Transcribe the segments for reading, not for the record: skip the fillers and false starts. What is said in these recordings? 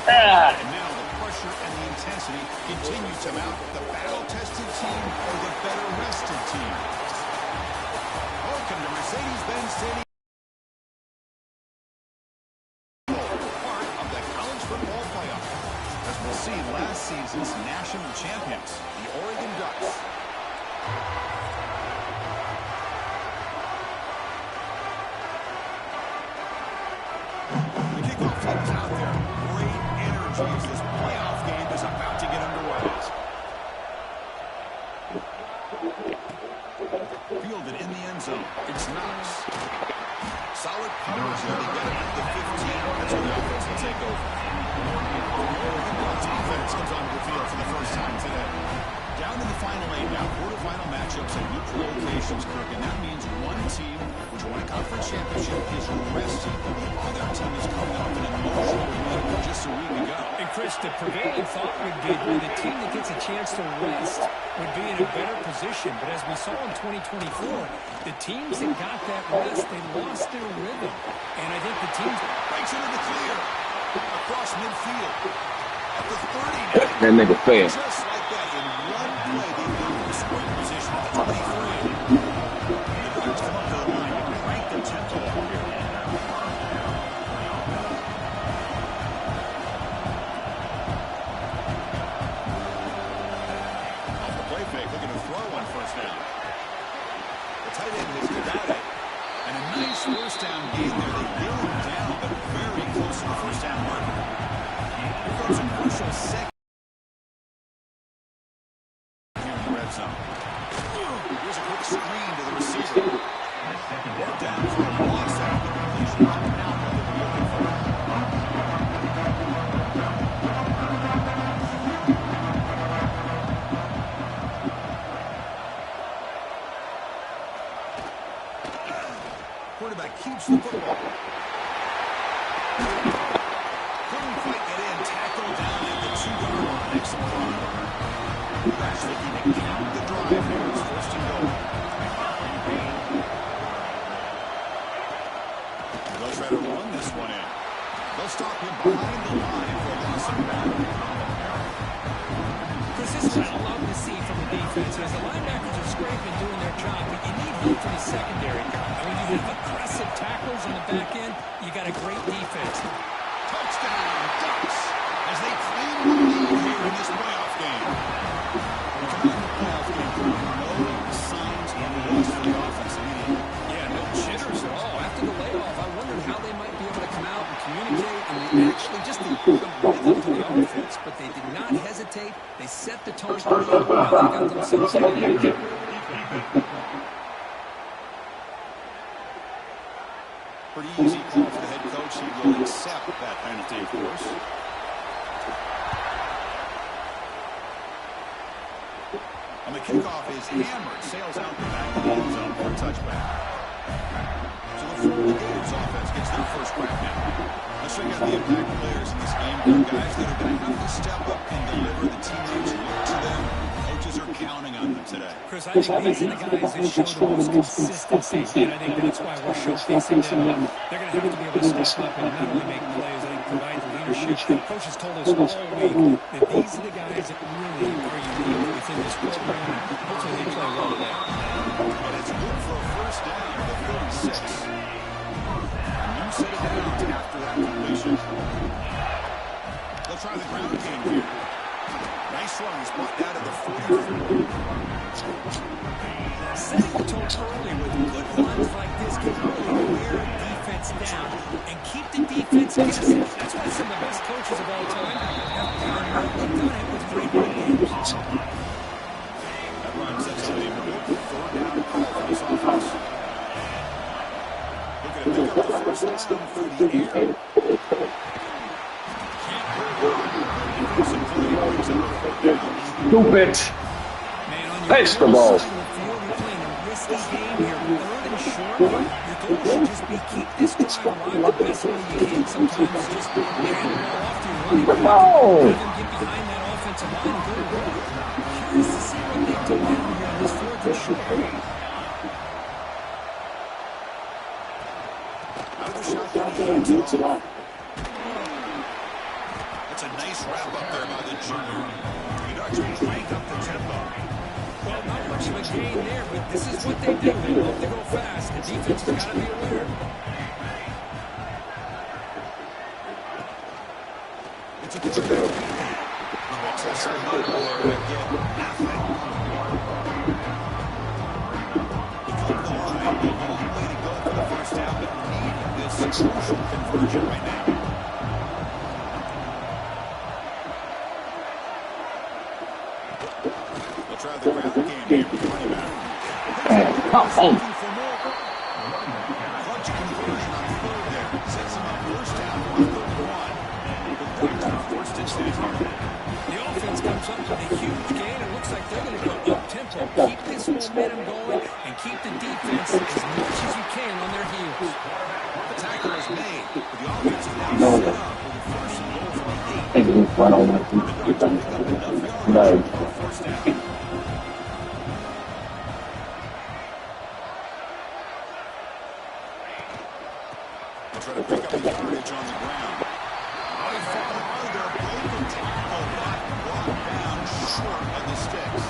And now the pressure and the intensity continue to mount. The battle-tested team or the better-rested team? Welcome to Mercedes-Benz Stadium. Part of the college football playoff. As we'll see, last season's national champions, the Oregon Ducks. The kickoff team is out there. Great energy as this playoff game is about to get underway. Fielded in the end zone. It's Knox. Solid coverage there to get it at the 15. That's where the offense will take over. The offense comes onto the field for the first time today. Down to the final 8 now. Quarterfinal matchups at neutral locations, Kirk, and that means one team, which won a conference championship, is resting. The other team is coming off an emotional win just a week ago. And Chris, the prevailing thought would be that the team that gets a chance to rest would be in a better position. But as we saw in 2024, the teams that got that rest, they lost their rhythm. And I think the teams breaks into the clear across midfield at the 30. That nigga fair. Just like that, in one play, they found the scoring position at the 23. The Ducks come up to the line to crank their tempo up here. Off the play fake, looking to throw one first down. The tight end has got it. And a nice first down gain there. They nailed him down, but very close to the first down mark. Here comes a crucial second. Here's a quick screen to the receiver. Brought down for a loss after the completion. Now what they'll be looking for. Quarterback keeps the football. Couldn't quite get in. Tackled down at the 2-yard line. Excellent run. That's looking to count the drive here. It's first and goal. They'll try to run this one in. They'll stop him behind the line for a loss of 1. Chris, this is what I love to see from the defense. As the linebackers are scraping, doing their job, but you need help from the secondary. And when you have aggressive tackles on the back end, you got a great defense. Touchdown, Ducks, as they claim the lead here in this playoff game. We come out in the playoff game, no signs of rust for the offense immediately. Yeah, no jitters at all. After the layoff, I wondered how they might be able to come out and communicate and actually just the rhythm to the offense, but they did not hesitate. They set the tone early. Now they got themselves in the Pretty easy call for the head coach. He will accept that penalty, of course. On the kickoff is hammered. Sails out the back of the end zone for a touchback. So the Florida Gators offense gets their first crack now. Let's check out the impact players in this game. They're guys that are going to have to step up and deliver. The teammates look to them. Coaches are counting on them today. Chris, I think these are the guys that show the most consistency, and I think that's why we're showcasing them. They're going to have to be able to step up and not only make plays, I think provide the leadership. Coach has told us all week that these are the guys that really are unique within this program. Hopefully they play well today. And it's good for a first down to the 46. A new set of downs after that completion. They'll try the ground game here. Nice run. He's brought down to the 44. Setting the tone early with good runs like this can really wear defense down and keep the defense guessing. That's why some of the best coaches of all time have done it with great run games. That run sets up a good third down call for this offense. Looking to pick up the first down through the air. Stupid. Pace the ball. No. That's a nice wrap up there by the junior. The Ducks will crank up the tempo. Well, not much of a gain there, but this is what they do. They love to go fast. The defense has got to be aware. It's a good down. Excess of mud there to get nothing. We come to the line. A long way to go for the first half, but needing this crucial conversion right now. They'll try the ground game here with the running back. Looking for more. Clutch conversion on third there. Sets them up first down on third and one. The Ducks forced it here. The offense comes up with a huge gain. It looks like they're going to go up-tempo. Keep this momentum going and keep the defense as much as you can on their heels. The tackle is made, but the offense is now set up with the first and goal from the 8. The Ducks pick up enough yards for a first down. They'll try to pick up the yardage on the ground. They fall hard there, broken tackle, but brought down short of the sticks.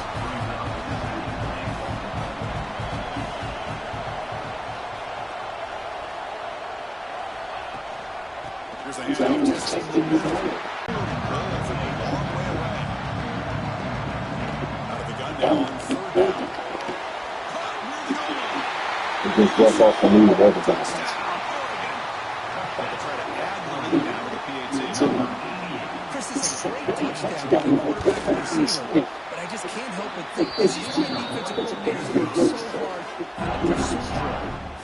Here's a handoff testing the middle. Ball from a long way away. Out of the gun now on third down. Caught near the goal line. Just drop off the lead every time. Touchdown, Oregon. They'll try to add the lead now to the PAT. Chris, this is a great touchdown for the quarterback and receiver, but I just can't help but think this is why defensive coordinators work so hard on the pursuit drill.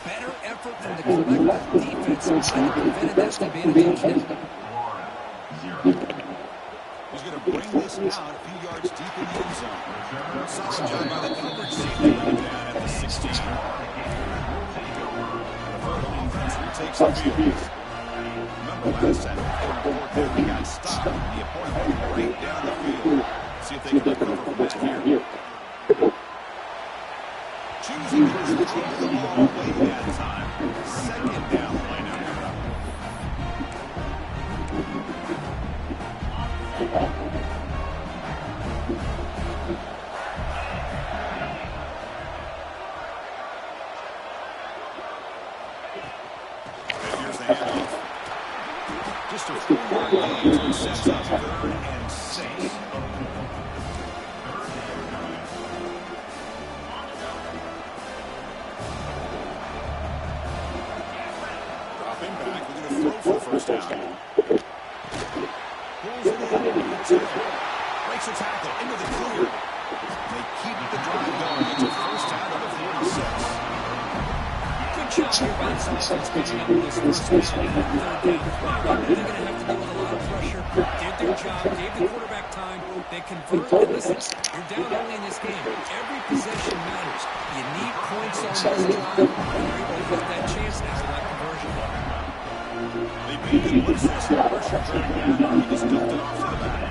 Better effort from the collective defense might have prevented that from being a touchdown. He's going to bring this out a few yards deep in the end zone. Solid job by the coverage safety down at the 16. The offense retakes the field. Remember last time they got stopped. The opponent went right down the field. See if they can recover from that here. Choosing to throw the ball away that time. Second down line out here. And here's the handoff. Just a 4-yard gain, so it sets up 3rd and 6. Dropping back, we're going to throw for the first down. Pulls it in, gets it. Breaks a tackle into the clear. They keep the drive going. It's a first down to the 46. Good job here by this offense picking up this first down. They're going to have to deal with a lot of pressure. Did their job, gave the quarterback time. They converted. And listen, you're down early in this game. Every possession matters. You need points on this drive. And you're able to get that chance now with that conversion. They beat it. What's this? Pressure drive down. He just dumped it off to the back.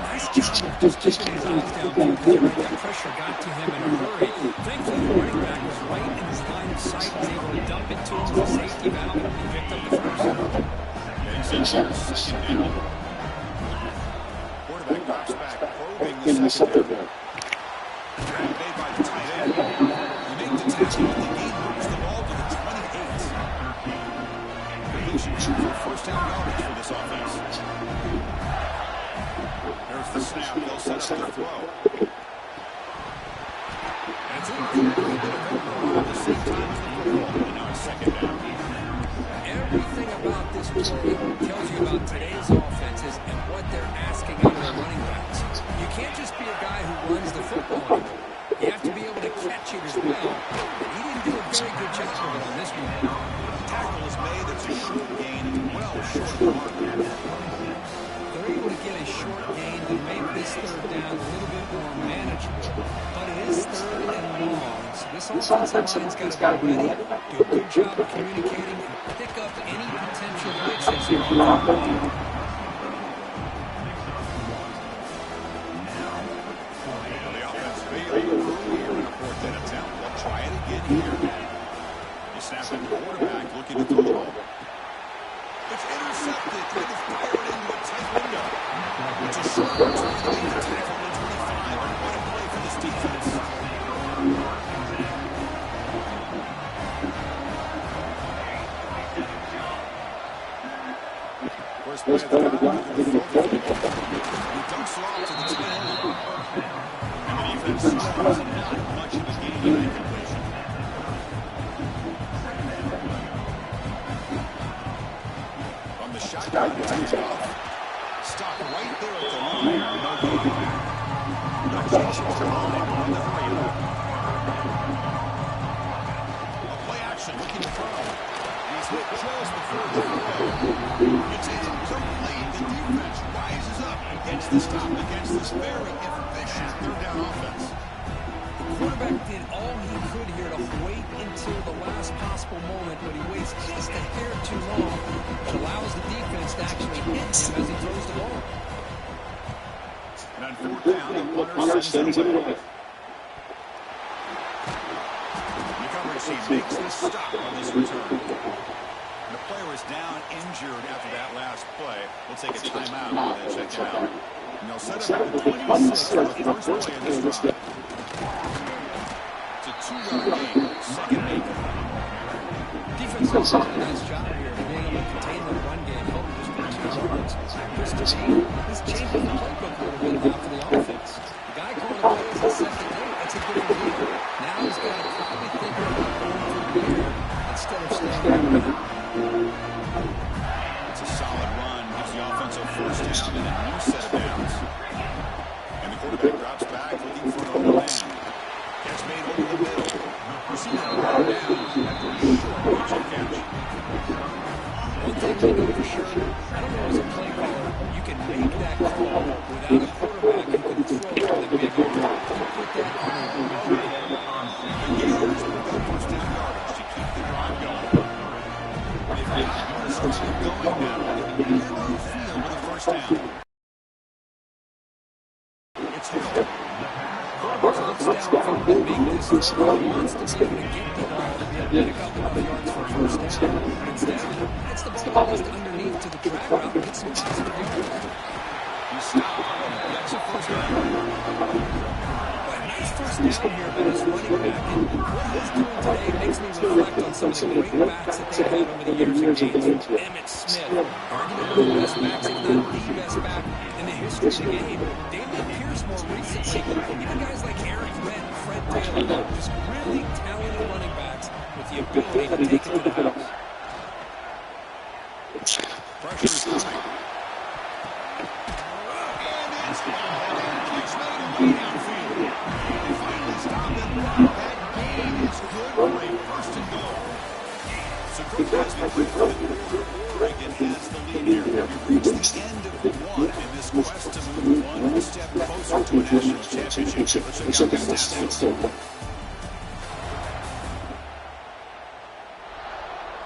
Nice job of just keeping his eyes downfield because that pressure got to him in a hurry. Thankfully, the running back was right in his line of sight, was able to dump it to him with a safety valve and picked up the first. Getting set here, second down. Quarterback drops back, probing the secondary. Grab made by the tight end. You make the tackle, but the game moves the ball to the 28. Completion for first down yardage for this offense. There's the snap. They'll set up the throw. And it's incomplete. At the same time as the football. And now it's second down. Everything about this play tells you about today's offenses and what they're asking out of their running backs. You can't just be a guy who runs the football anymore. You have to be able to catch it as well. And he didn't do a very good job of it on this one. Tackle is made. It's a short gain. Well short of the mark. They're able to get a short gain to make this third down a little bit more manageable. But it is third and long. So this offensive line's got to be ready, do a good job of communicating, and pick up any potential blitzes here on the field. The offense failed earlier in a fourth down attempt. They'll try it again here. They snap it to the quarterback, looking to throw. It's intercepted. Trying to fire it into a tight window.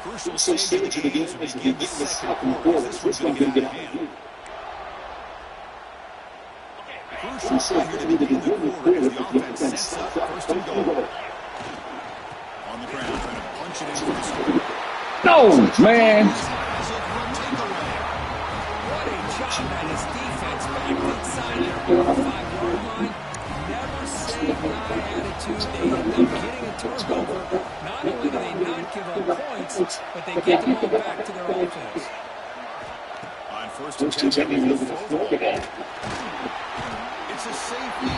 Crucial stage of the game as we begin the second quarter. This one's going to get out of hand. Crucial play here to begin the quarter as the offense sets up first and goal. On the ground, trying to punch it in for the score. No, man. What a job by this defense back inside their 5-yard line. Never say die attitude. They end up getting a turnover. Not only do they not give up points, but they get the ball back to their offense. On first and 10, it's a safety.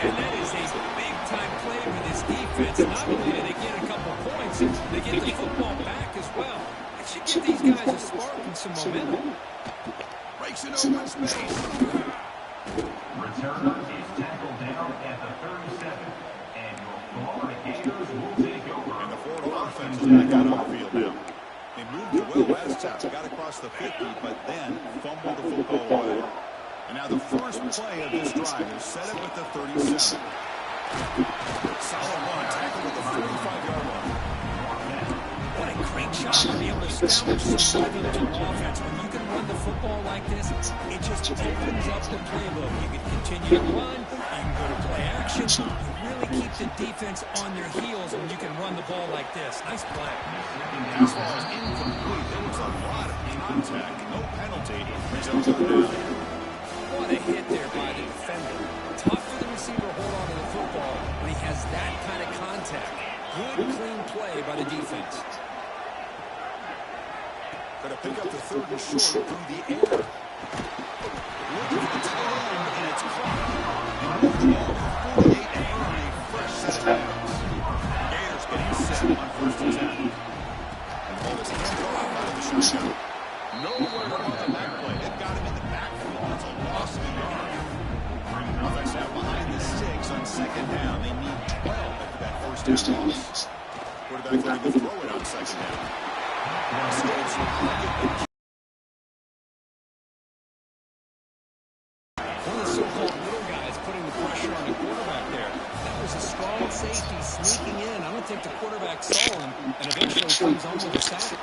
And that is a big-time play for this defense. Not only do they get a couple points, they get the football back as well. It should give these guys a spark and some momentum. Breaks it open space. Returner is tackled down at the 37. And your Florida Gators will take over. And the Florida offense is back out on the field now. They moved it well last time. Got across the 50, but then fumbled the football away. And now the first play of this drive is set up at the 37. Solid one, tackled at the 45-yard line. What a great job to be able to establish some rhythm to offense. When you can run the football like this, it just opens up the playbook. You can continue to run, you can go to play action. You really keep the defense on their heels when you can run the ball like this. Nice play. As far as incomplete, there was a lot of contact, no penalty. Results are down. What a hit there by the defender. Tough for the receiver to hold on to the football when he has that kind of contact. Good, clean play by the defense. Going to pick up the third and short through the air. Looking for the tight end, and it's caught. And moving the ball to 48 and earn a fresh set of downs. Gators getting set on first and 10. And hold his hands off out of the shotgun. Nowhere to run on that play. They've got him in the backfield. That's a loss of a yard. Offense now behind the 6 on second down. They need 12 after that first down loss. Quarterback ready to throw it on second down. One of the so-called little guys putting the pressure on the quarterback there. That was a strong safety sneaking in. I don't think the quarterback saw him, and eventually comes on with a sack.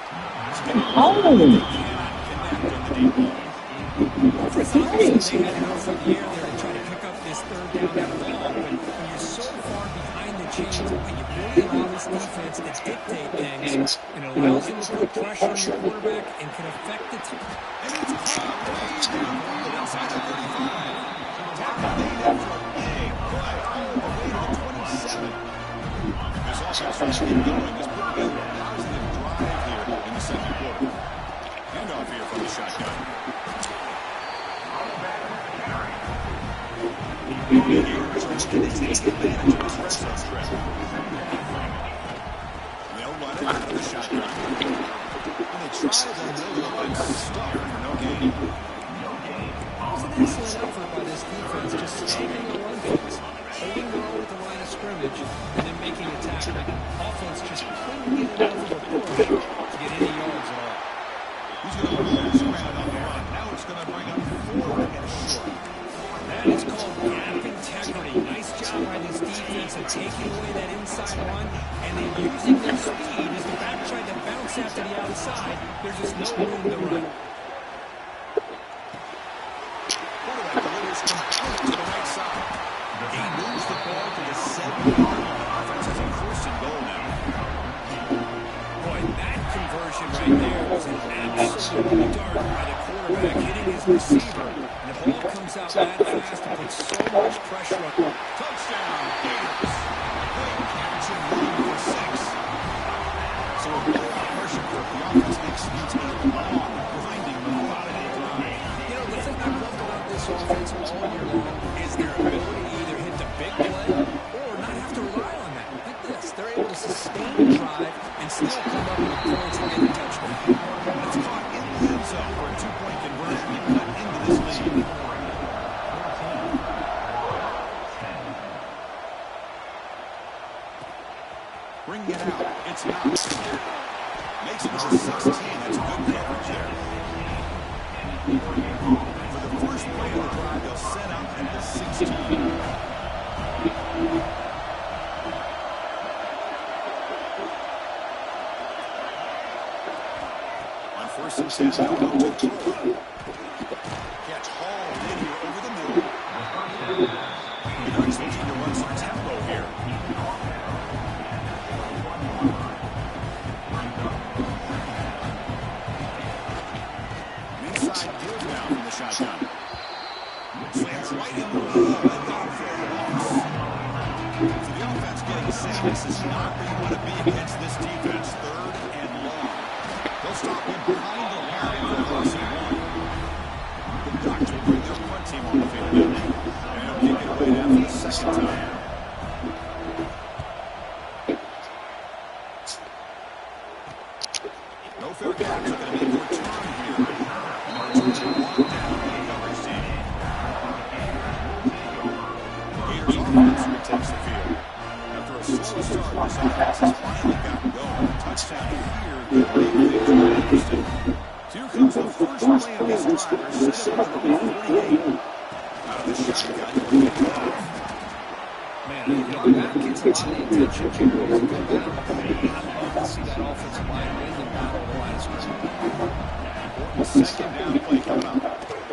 For some reason, they had to go for the air there to try to pick up this third down and long. But when you're so far behind the chains, when you really allow this defense to dictate things, and it allows them to put pressure on your quarterback and can affect the team. And it's caught way down on the outside of 35. Tackle made after a big play all the way to the 27. This offense is going. Is putting together a positive drive here in the second quarter. Handoff here from the shotgun. The Gators are looking to take advantage of this red zone stretch. They'll run it out of the shotgun. And they try to middle and stuck for no gain. It was an excellent effort by this defense, just staying in the run phase, holding the roll at the line of scrimmage, and then making a tackle. Offense just couldn't get enough of a push to get any yards at all. He's going to lose ground on the run. Now it's going to bring up 4 and a short. That is called gap integrity. Nice job by this defense of taking away that inside run and then using their speed as the back tried to bounce after the outside. There's just no room to run. Quarterback delivers complete to the right side. He moves the ball to the 7-yard line. Offense has a first and goal now. Boy, that conversion right there was an absolute dart by the quarterback hitting his receiver. And the ball comes out that fast and puts so much pressure on. Touchdown, Gators. Great catch and run for 6. So a real lot of pressure for the offense makes needs a long, grinding, methodical drive. You know, the thing I've loved about this offense all year long is their ability to either hit the big play or not have to rely on that. Look at this. They're able to sustain the drive and still come up with points and get a touchdown. It's caught in the end zone for a 2-point conversion to cut into this lead. Bring it out. It's not. Makes it to 16. That's good coverage there. For the first play of the drive, they'll set up at the 16. On first and 10, they'll go to throw. Catch hauled in here over the middle. He's looking to run some tempo here. Inside give now from the shotgun. Slants right in the middle and down for a loss. So the offense getting set. This is not where you want to be against this defense. 3rd and long. They'll stop him behind the line for loss of 1. The Ducks will bring their front team on the field now. And he'll kick it away now for the second time. No fair catch. They're going to make a return here. Martin's one down on the coverage team. Gators offense retakes the field. After a slow start, this offense has finally gotten going. Touchdown here could make things more interesting. So here comes the first play of this drive. They're set up at the 48. Out of the shotgun, he'll pick it off. Man, you know, that gets a lot of attention. It's a good battle. I'd love to see that offensive line win the battle of the line of scrimmage. Second down play coming up. 23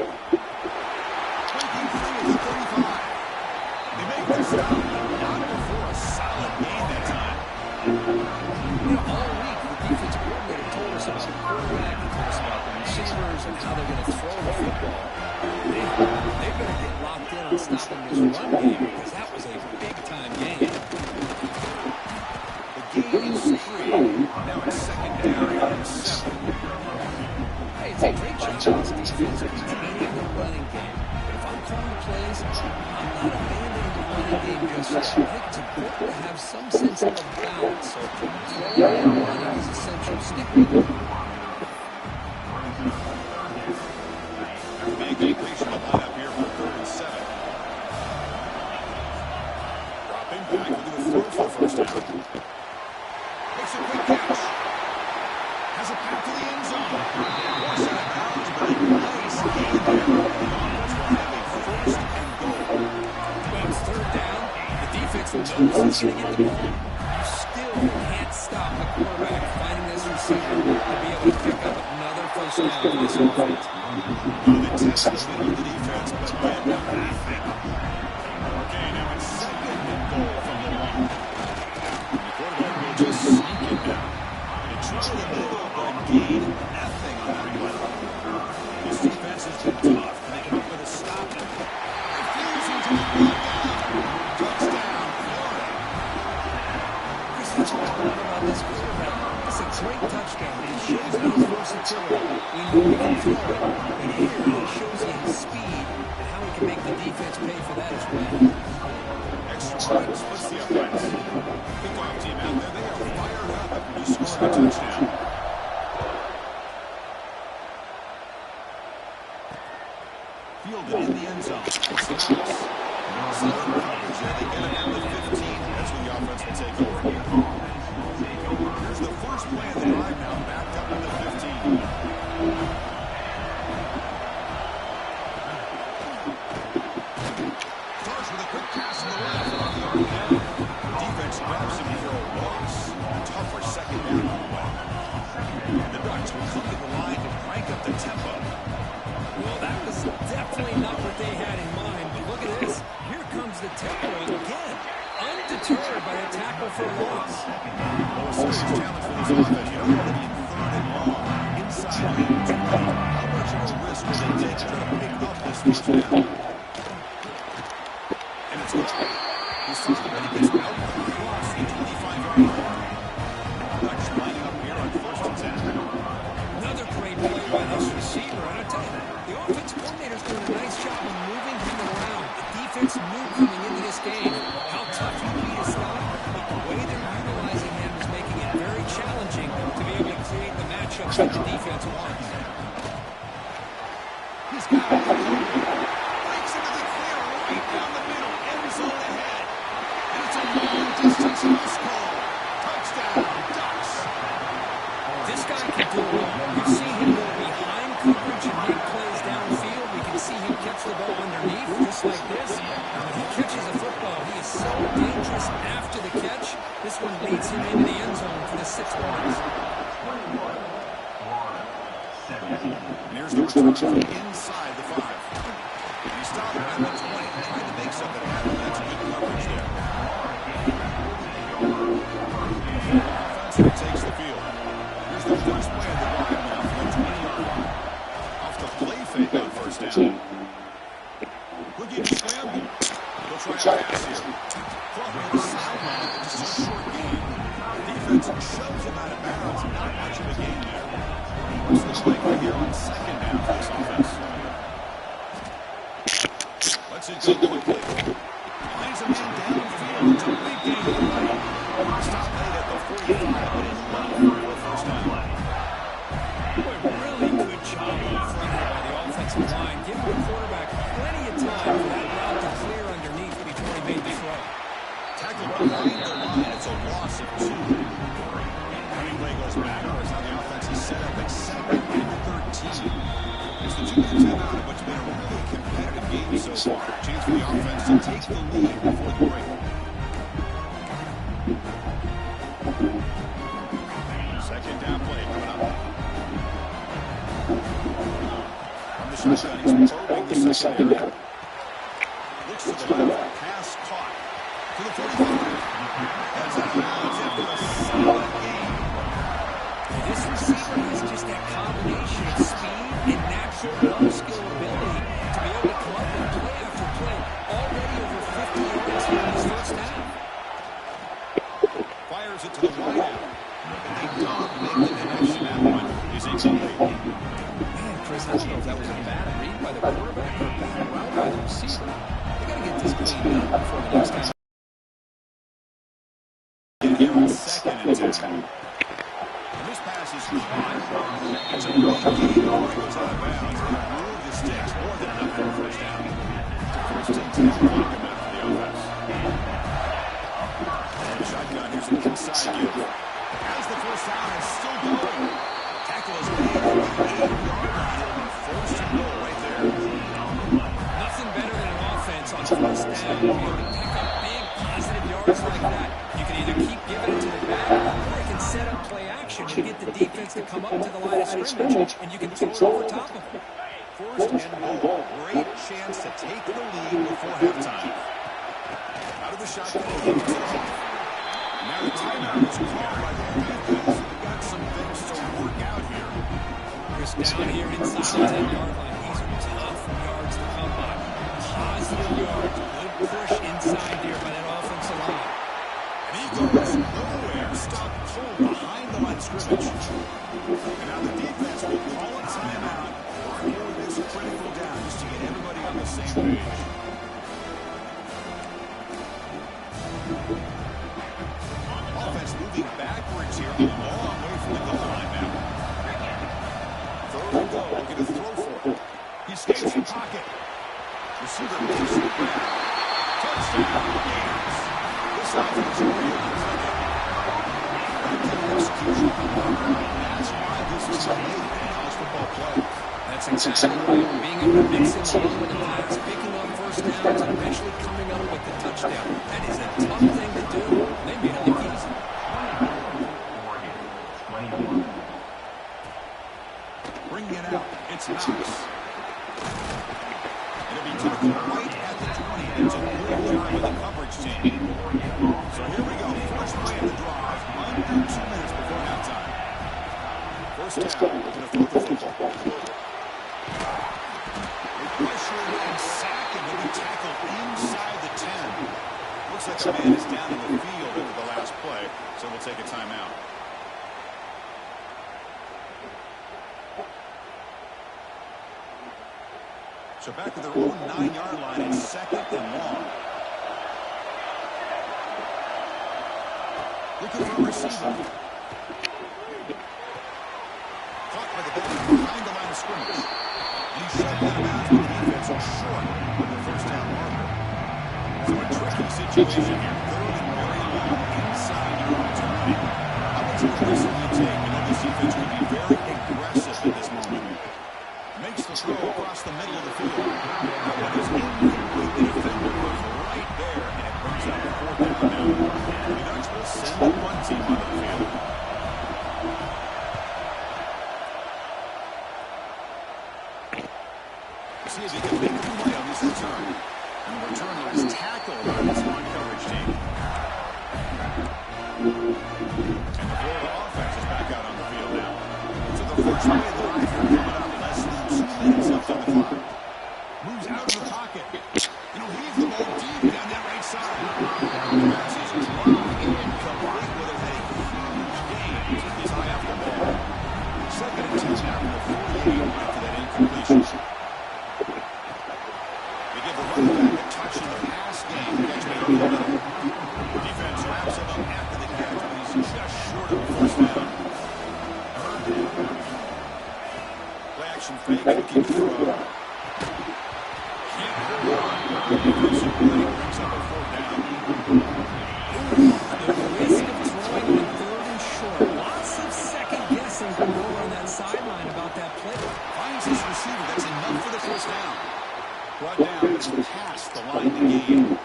to the 35. They make the stop. Not before a solid gain that time. You know, all week, the defensive coordinator told us about the quarterback, he told us about the receivers and how they're going to throw the football. They better get locked in on stopping this run game because that was a big-time game. The gain is 3. Now it's second down and 7. Hey, it's a great job on this defense containing the running game. But if I'm calling plays, I'm not abandoning the running game just yet. I think it's important to have some sense of balance. So throwing and running is essential. Stick with it. Big completion to line up here for 3rd and 7. Dropping back, we'll do a throw for the first down. Makes a quick catch. Has a path to the end zone. Walks out of bounds, but a nice gain there. The offense will have a 1st and goal. Well, it's 3rd down. The defense knows he's going to get the ball. You still can't stop the quarterback finding this receiver to be able to pick up another first down for this offense. The test has been on the defense, but by about nothing. Okay, now it's 2nd and goal from the line. The quarterback will just sneak it down. And try to middle, but gain nothing on that play. This defense has been tough. They come up with a stop. Refusing to let it down. Touchdown, Florida. Chris, that's what I love about this quarterback. It's a great touchdown. It shows you his versatility. We know he can throw it, but here it shows you his speed and how he can make the defense pay for that as well. Extra point splits the offense. Kickoff team out there. They are fired up after just scoring a touchdown. Fielded in the end zone. It's nice. Solid coverage there. They get it down to 15. That's when the offense will take over. Here's the first play of the drive now, backed up to the 15. Starts with a quick pass to the left on the RPO. Defense grabs him for a loss. Tougher second down on the way. The Ducks will come to the line to crank up the tempo. Well, that was definitely not what they had in mind, but look at this. Here comes the tempo again. Undeterred by a tackle for a loss. Well, a serious challenge for this offense. You know, already in 3rd and long, inside the 20. How much of a risk will they take to try to pick up this first down? And it's good. He's solid, but he gets out across the 25-yard line. Ducks lining up here on 1st and 10. Another great play by this receiver. And I tell you, the offense coordinator's doing a nice job of moving him around. The defense knew coming into this game how tough he'd be to stop, but the way they're utilizing him is making it very challenging to be able to create the matchups that the defense wants. He's got it. Breaks into the clear right down the middle. End zone ahead. And it's a long-distance house call. Touchdown, Ducks. This guy can do it all. You see him go behind coverage and make plays downfield. We can see him catch the ball underneath just like this. And when he catches a football, he is so dangerous after the catch. This one leads him into the end zone for the 6 points. And here's the return from inside the 5. He stopped at the 20, trying to make something happen. That's good coverage there. Offense takes the field. Here's the first play of the drive now from the 20-yard line. Off the play fake on 1st down. Looking to scramble. They'll try a pass here. Caught on the sideline, but just a short gain. Defense shoves him out of bounds. Not much of a gain there. What's the play right here on 2nd down for this offense? Let's it go quickly. Finds a man downfield. It's a big gain to the right. Stop late at the 45, but it's run for a first down. Boy, really good job up front here by the offensive line, giving the quarterback plenty of time for that route to clear underneath before he made the throw. Tackled behind the line. It's a loss of 2. Running play goes backwards. Now the offense is set up at 2nd and 13. It's the 2-minute timeout, which has been a really competitive game so far. Chance for the offense to take the lead before the break. Second down play coming up. From the shotgun, he's probing the secondary. Looks to the left, pass caught. To the 45. That's out of bounds after a solid game. This receiver has just that combination of speed and natural ball skill ability to it to the wide out. And they don't make the connection. That one is incomplete. Man, Chris, I don't know if that was a bad read by the quarterback or a bad route by the receiver. They got to get this cleaned up before the next time. Here on 2nd and 10. And this pass is caught. It's a big gain before it goes out of bounds. They move the sticks more than enough for a first down. It's a 1st and 10. Clock him out for the offense. And shotgun, here's an inside give. As the first down is still going. Tackle is made at the 8-yard line. It'll be 1st and goal right there. Nothing better than an offense on 1st down. Be able to pick up big positive yards like that. You can either keep giving it to the back, or you can set up play action and get the defense to come up to the line of scrimmage, and you can throw it over top of them. 1st and goal. Great chance to take the lead before halftime. Out of the shotgun, he gets it off. Now the timeout is called by the defense. We've got some things to work out here. Chris down here inside the 10-yard line. These are tough yards to come by. Positive yards. Good push inside here by that offensive line. And he goes nowhere. Stop pulled behind the line of scrimmage. And now the defense will call a timeout. Marking this critical down just to get everybody on the same page. Offense moving backwards here. A long way from the goal line now. 3rd and goal. Looking to throw for it. He escapes the pocket. Receiver makes it back. Touchdown. Gators. This offense really clicking. Execution. That's why this is elite in college football play. That's exactly right. Being able to mix in along with the pass, picking up first downs, and eventually coming up with the touchdown. That is a tough thing to do. They made it look easy. Bringing it out. It's Knox. It'll be tackled right at the 20. It's a good job with the coverage team. So here we go. First play of the drive. Under 2 minutes before halftime. First down. Looking to throw the football. They pressure and sack him. He'll be tackled inside the 10. Looks like a man is down in the field over the last play, so we'll take a timeout. So back to their own 9-yard line. It's 2nd and long. Looking for a receiver. Caught by the back behind the line of scrimmage. And he's shoved out of bounds with the defense short of the first down marker. So a tricky situation here. 3rd and very long inside your own 20. How much of a risk do you take? You know this defense could be very aggressive at this moment. Makes the throw across the middle of the field. That one is incomplete. The defender was right there, and it brings out the 4th down now. The Ducks will send the punt team onto the field. See if he can make a play on this return. And the returner is tackled by this non-coverage team. And the Florida offense is back out on the field now. So the first play of the drive here coming up. Less than 2 minutes left on the clock. Moves out of the pocket. And he'll heave the ball deep down that right side. The pass is dropped incomplete with a huge gain. He's high off the ball. 2nd and 10 now from the 48 after that incompletion. They give the running back a touch in the pass game. Catch made over the middle. Defense wraps him up after the catch, but he's just short of a first down. Play action fake, looking to throw. Can't hold on. Defensive play brings up a 4th down. The risk of throwing on 3rd and short. Lots of second guessing going over on that sideline about that play. Finds his receiver. That's enough for the first down. Brought down, but it's past the line to gain.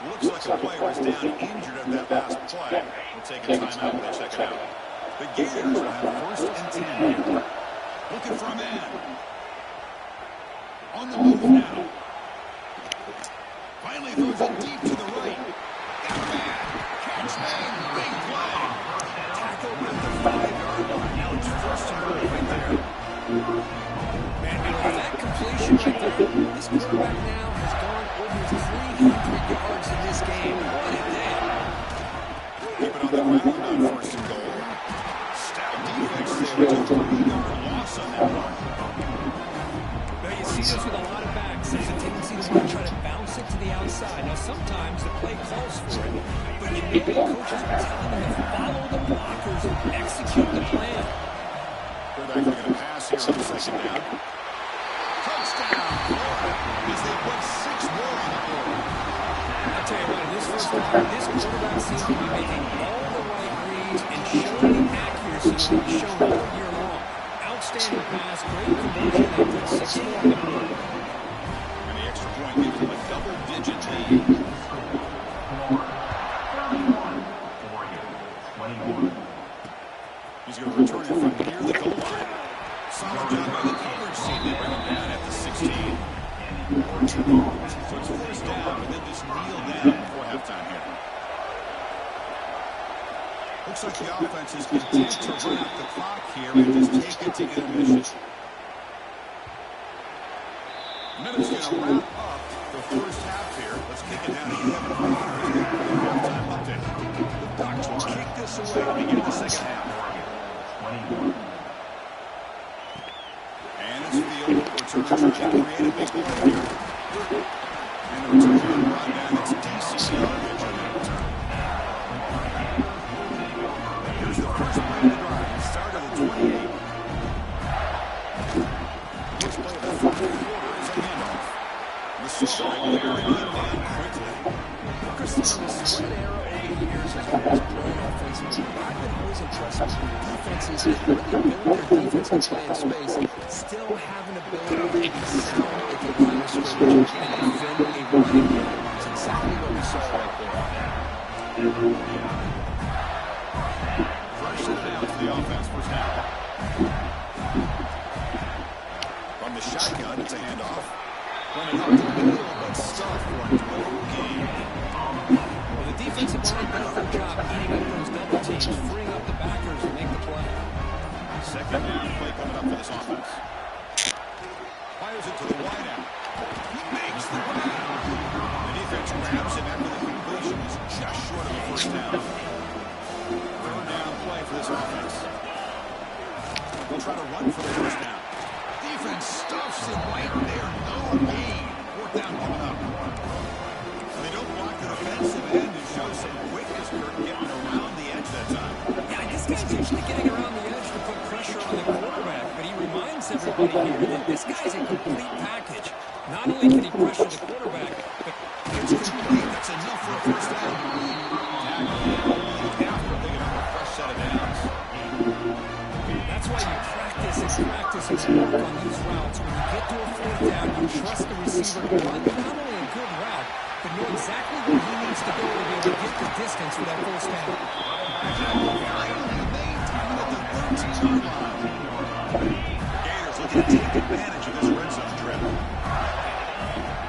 Looks like a player is down injured at that last play. We'll take a timeout when they check it out. The Gators will have 1st and 10 here. Looking for a man. On the move now. Finally throws it deep to the right. Got a man. Catch made. Big play. Tackle at the 5-yard line. Now it's 1st and goal right there. Man, that completion right there. This quarterback now has gone over 300 yards in this game. What a day. Keep it on the ground. It's a 3-yard loss on that one. Now you see this with a lot of backs. There's a tendency to want to try to bounce it to the outside. Now sometimes the play calls for it, but you know the coaches are telling them to follow the blockers and execute the plan. Quarterback looking to pass here on the second down. Touchdown, Florida, as they put 6 more on the board. I'll tell you what, in this first quarter, this quarterback seems to be making all the right reads and showing the accuracy that he's shown all year long. Outstanding pass, great conversion, they put 6 more on the board. And the extra point gives them a double-digit lead. He's going to return it from near the goal line. Solid job by the coverage team. They bring him down at the 16. So it's first down, and then just kneel down before halftime here. Looks like the offense is content to run out the clock here and just take it to intermission. Minutes going to wrap up the first half here. Let's kick it down to Kevin O'Connor. He's got the halftime update. The Ducks will kick this away to begin the second half. And it's Field. Returner trying to create a big play here. And the return being brought down. It's DC Yardage on that return. Here's the first play of the drive. Start of the 28. Next play of the fourth quarter is a handoff. The scoring here and down quickly. Christopher's spread era over the years has always grown offensively. I've been always impressed with defenses that really build their defense to play in space, still have an ability to be sound at the line of scrimmage and defend a running game. It's exactly what we saw right there. First and down for the offense, first down. From the shotgun, it's a handoff. Running up the middle, but stuffed for a total gain. Well, the defensive line does their job eating up those double teams, freeing up the backers and make the play. Second down play coming up for this offense. Fires it to the wideout. He makes the grab. The defense grabs him after the completion. He's just short of the first down. Third down play for this offense. They'll try to run for the first down. Defense stuffs him right there. No gain. Fourth down coming up. They don't block the defensive end and show some quickness for getting around the edge that time. Yeah, this guy's usually getting around the edge to put pressure on the quarterback, but he reminds everybody here that this guy's a complete package. Not only can he pressure the quarterback, but It's complete. That's enough for a first down. Tackle only after picking up a fresh set of downs. that's why you practice and work on these routes. When you get to a fourth down, you trust the receiver to run not only a good route, but know exactly where he needs to go to be able to get the distance for that first down. Gators looking to take advantage of this red zone trip.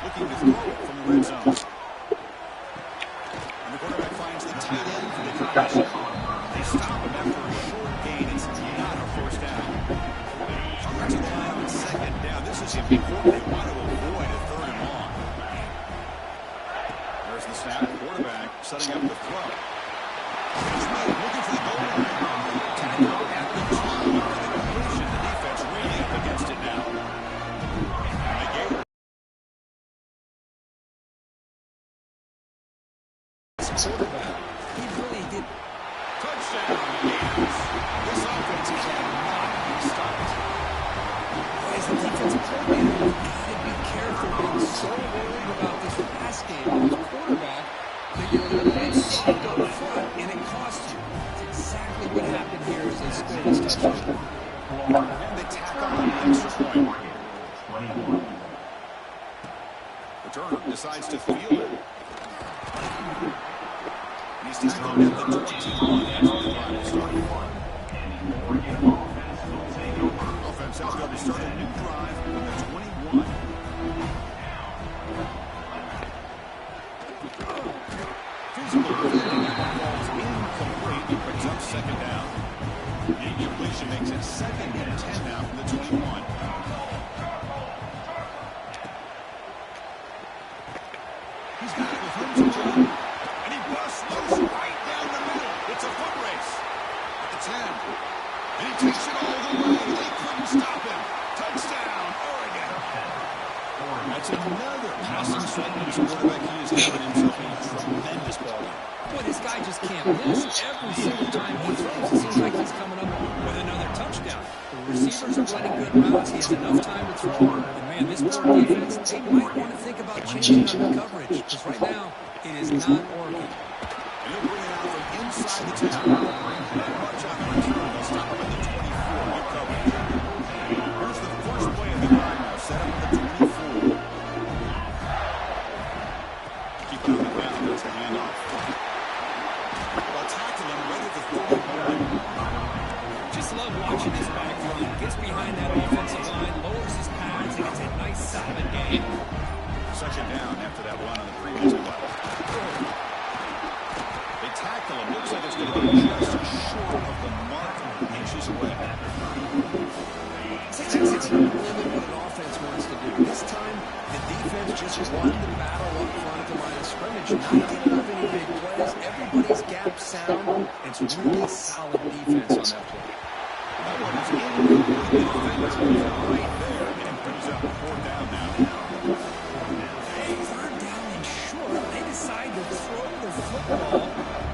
Looking to throw it from the red zone. And the quarterback finds the tight end for the conversion. They stop him after a short gain. It's not a first down. Coming to the line on second down. This is important. They want to avoid a third and long. There's the snap. Quarterback setting up the throw. He's looking for the goal line. Tackle at the top of the completion. The defense really up against it now. And the Gators. Quarterback, he really did. Touchdown, Gators. This offense cannot be stopped. As the defensive coordinator, you've got to be careful being so worried about this pass game with the quarterback that you're a little bit soft up front, and it costs you. It's exactly what happened here as they scored this touchdown. And they tack on the extra point. Returner decides to field it. He's tackled at the 21. That's where the drive will start. Offense has got to start a new drive with the 21. Physical fielding falls incomplete. He brings up second down. The incompletion makes it second and 10 now from the 21. He's got it with room to run. And he busts loose right down the middle. It's a foot race at the 10. And he takes it all the It's another passing segment as a quarterback. He is having himself a tremendous ball game. Boy, this guy just can't miss. Every single time he throws, it seems like he's coming up with another touchdown. The receivers are running good routes. He has enough time to throw. And, man, this poor defense, they might want to think about changing up the coverage. Because right now, it is not working. And he'll bring it out from inside the 10. That march out the return. They'll stop him at the 24. Good coverage. Here's the first play of the drive now. Set up at the 24. Keep it on the ground. There's the handoff. Well, tackle him right at the 40. Just love watching this backfield. He gets behind that offensive line, lowers his pads, and it's a nice solid game. Second down after that run on the previous play. They tackle him. Looks like it's going to be just short of the mark, inches away. That's really what an offense wants to do. This time, the defense just won the battle up front at the line of scrimmage. Not giving up any big plays. Everybody's gap sound. It's really solid defense on that play. That one is incomplete. Right there. And it brings up 4th down now. Third down and short. They decide to throw the football,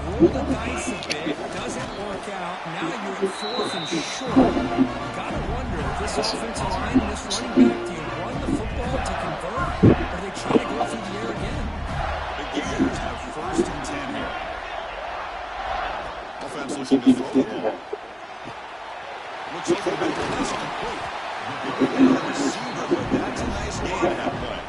roll the dice a bit. Doesn't work out. Now you're at 4th and short. Gotta wonder if this offensive line and this running back, do you run the football to convert, or they try to go through the air again? The Gators have 1st and 10 here. Offense looking to throw the ball. Looks like they're going to pass complete. The receiver, but that's a nice gain at that play.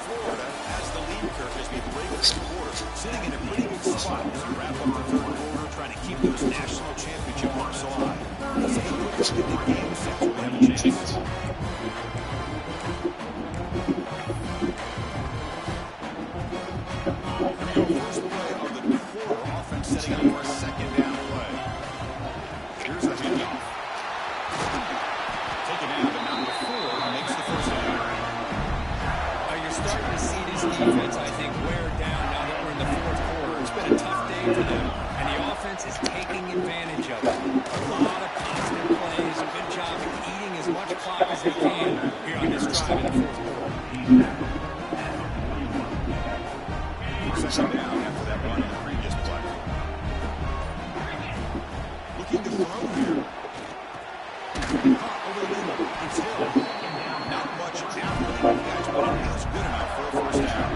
Florida has the lead, Kirk, as we break the quarter, sitting in a pretty good spot as we wrap up the 3rd quarter, trying to keep those national championship marks alive. Let's take a look at the game set so we have a chance. First play of the quarter, offense setting up for a 2nd down play. Here's a handoff. Taken down, but not before he makes the 1st down. You're starting to see this defense, I think, wear down now that we're in the 4th quarter. It's been a tough day for them, and the offense is taking advantage of it. A lot of positive plays. A good job of eating as much clock as they can here on this drive in the 4th quarter. 2nd down after that run in the previous play. Looking to throw here. Caught over the middle. It's Hill. Not much after the guys, but it is good enough for a 1st down.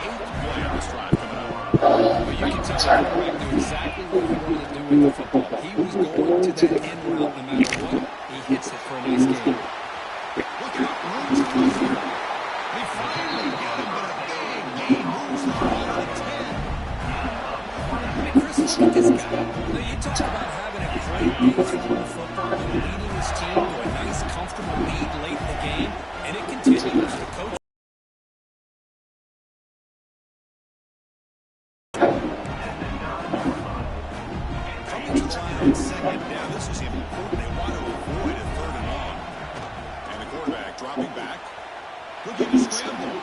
8th play on this drive coming up. But you can tell the quarterback knew exactly what he wanted to do with the football. He was going to that end route no matter what. He hits it for a nice game. Look out. Room to run here. They finally get him, but a big game moves the ball to the 10. I mean, Chris, look at this guy. Now, you talk about having a great day throwing the football and leading his team to a nice, comfortable lead late in the game, and it continues. The coach coming to the line on 2nd down. This is important. They want to avoid a 3rd and long. And the quarterback dropping back. Looking to scramble.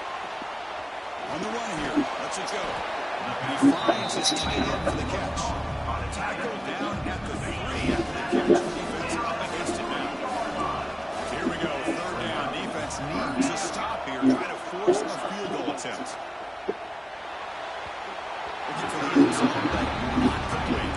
On the run here. Lets it go. And he finds his tight end for the catch. Tackled down at the 3 after the catch. Defense up against it now. Here we go. 3rd down. Defense needs a stop here. Trying to force a field goal attempt. Looking for the end zone. Not complete.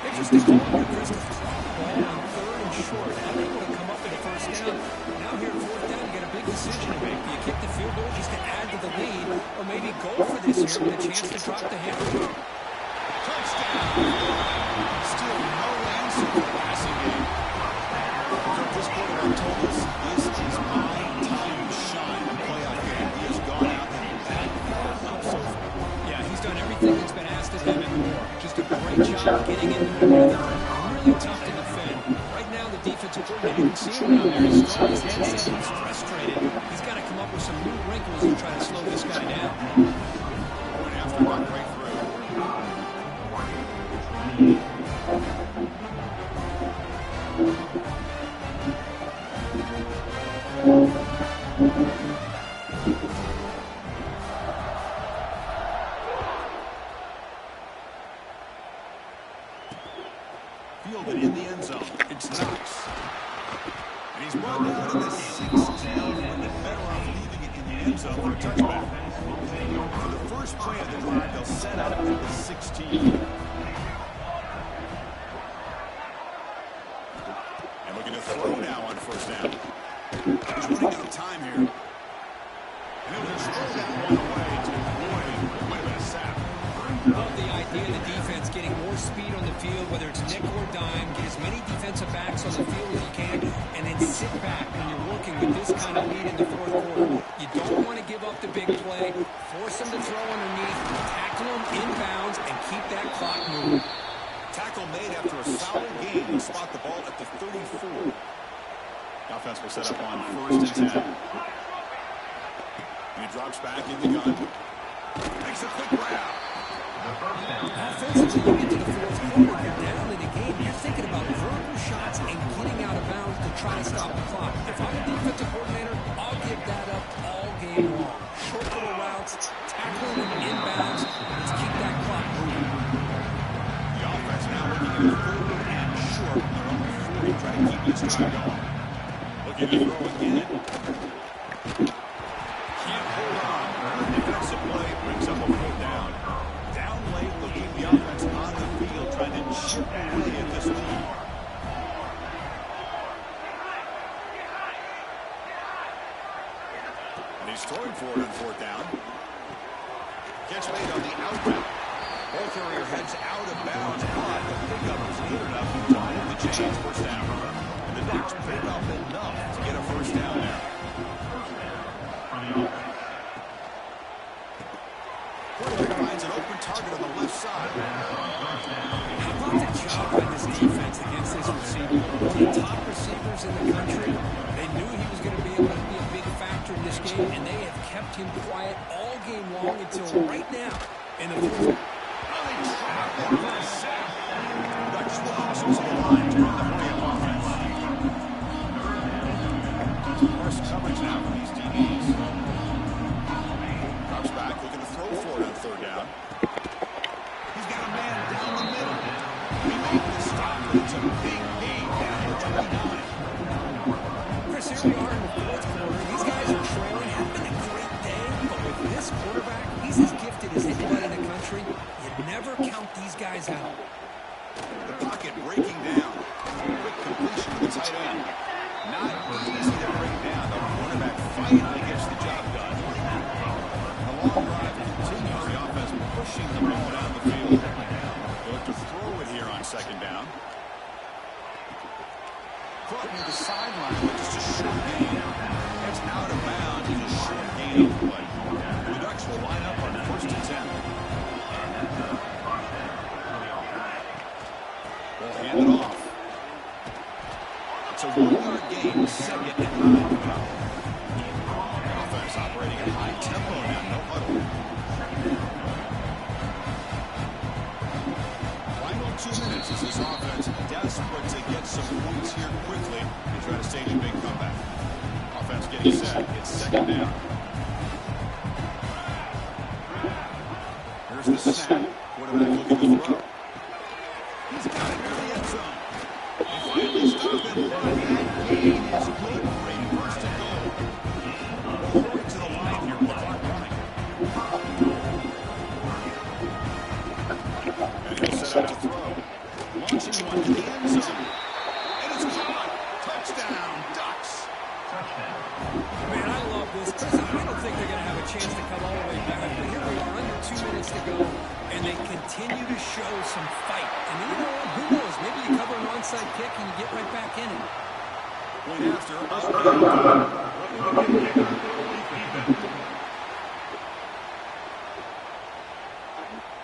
Interesting call here, Chris, to throw the ball on 3rd and short. Unable to come up in the 1st down. Now here at 4th down, you got a big decision to make. Do you kick the field goal just to add to the lead, or maybe go for this here with a chance to drop the hammer? Touchdown. Still no answer for the passing game. This quarterback told us this is my time to shine and play out game. He has gone out and backed that up so far. Yeah, he's done everything that's been asked of him and more. Just a great job getting into the rhythm. Really tough to defend. Right now, the defensive coordinator, you can see him down there. He's throwing his headset. He's frustrated. He's got to come up with some new wrinkles and try to slow this guy down. Going after one right through. field but in the end zone. It's Knox. And he's brought down to the 16. Would be better off leaving it in the end zone for a touchback. For the first play of the drive, they'll set up at the 16. And looking to throw now on first down. He's running out of time here. And he'll just throw that one away to avoid a sack. Love the idea of the defense getting more speed on the field, whether it's nickel or dime. Get as many defensive backs on the field as you can, and then sit back when you're working with this kind of lead in the fourth quarter. You don't want to give up the big play. Force them to throw underneath, tackle them inbounds, and keep that clock moving. Tackle made after a solid gain. He'll spot the ball at the 34. The offense will set up on first and 10. And he drops back in the gun. Makes a quick grab. Offensively, you get to the fourth quarter, you're down in the game. You're thinking about vertical shots and getting out of bounds to try to stop the clock. If I'm a defensive coordinator, I'll give that up all game long. Short little routes, tackling them inbounds. Let's keep that clock moving. The offense now looking at a third and short. They're on the 40, trying to keep this drive going. Looking to throw again. Can't hold on. Defensive play brings up a fourth down. Down late, they'll keep the offense on the field, trying to chip away at this lead. And he's throwing for it on fourth down. Catch made on the out route. Ball carrier heads out of bounds, but the pickup was good enough to hold the chains first down. And the Ducks pick up enough to get a first down there. Quarterback finds an open target on the left side. How about the job by this defense against this receiver? The top receivers in the country, they knew he was going to be able to be a big factor in this game, and they have kept him quiet all game long until right now in the fourth. Ducks will also to the line to run the play of offense. Worst coverage now from these DBs. Drops back, looking to throw for it on third down. He's got a man down the middle. He made the stop, but it's a big gain down to 29. Chris, here we are in the fourth quarter. These guys are trailing, having a great day, but with this quarterback, he's as gifted as anybody in the country. You never count these guys out. The pocket breaking down. Quick completion to the tight end. Not easy to break down. The quarterback finally gets the job done. The long drive continues. The offense pushing the ball down the field. They look to throw it here on second down. Caught near the sideline, but just a short gain. That's out of bounds. It's a short gain of play. The Ducks will line up on first and 10. They'll hand it off. It's a 1-yard gain, second and 9 coming up. Offense operating at high tempo now, no huddle. Final 2 minutes as this offense desperate to get some points here quickly and try to stage a big comeback. Offense getting set. It's second down. Here's the snap. Quarterback looking to throw. He's got it near the end zone. They finally stop it. And that gain is good for a first and goal. Right to the line here with the clock running. And he'll set up to throw. Launching one to the end zone. And it's caught. Touchdown, Ducks. Man, I love this. I don't think they're going to have a chance to come all the way back. But here we are, under 2 minutes to go, and they continue to show some fight. And you know what? Who knows? Maybe you cover an onside kick and you get right back in it. Point after.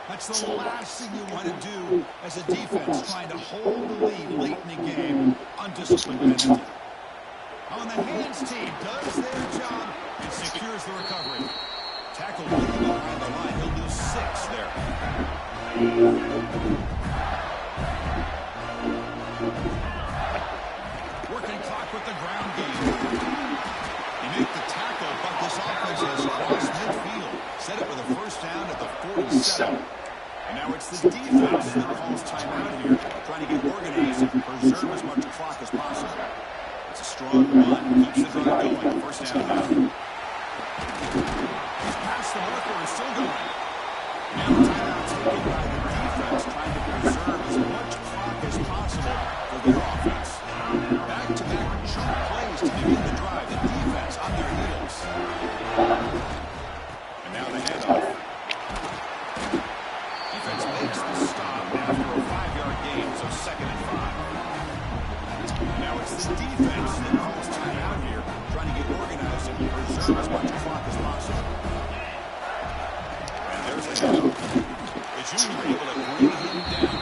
That's the last thing you want to do as a defense trying to hold the lead late in the game. Undisciplined penalty. On the hands team does their job and secures the recovery. Tackle looking behind the line. He'll lose 6 there. Working clock with the ground game. You make the tackle, but this offense has crossed midfield. Set it with a first down at the 47. And now it's the defense that calls timeout here, trying to get organized preserve as much clock as possible. It's a strong run. Keeps the drive going. First down now. He's past the marker and still going. Now timeout taken by the defense, trying to preserve as much clock as possible for their offense. Back-to-back short plays to begin the drive. The defense on their heels. And now the handoff. Defense makes the stop after a 5-yard gain, so 2nd and 5. Now it's the defense that calls timeout here, trying to get organized and preserve as much clock as possible. And there's the handoff. The junior able to bring him down.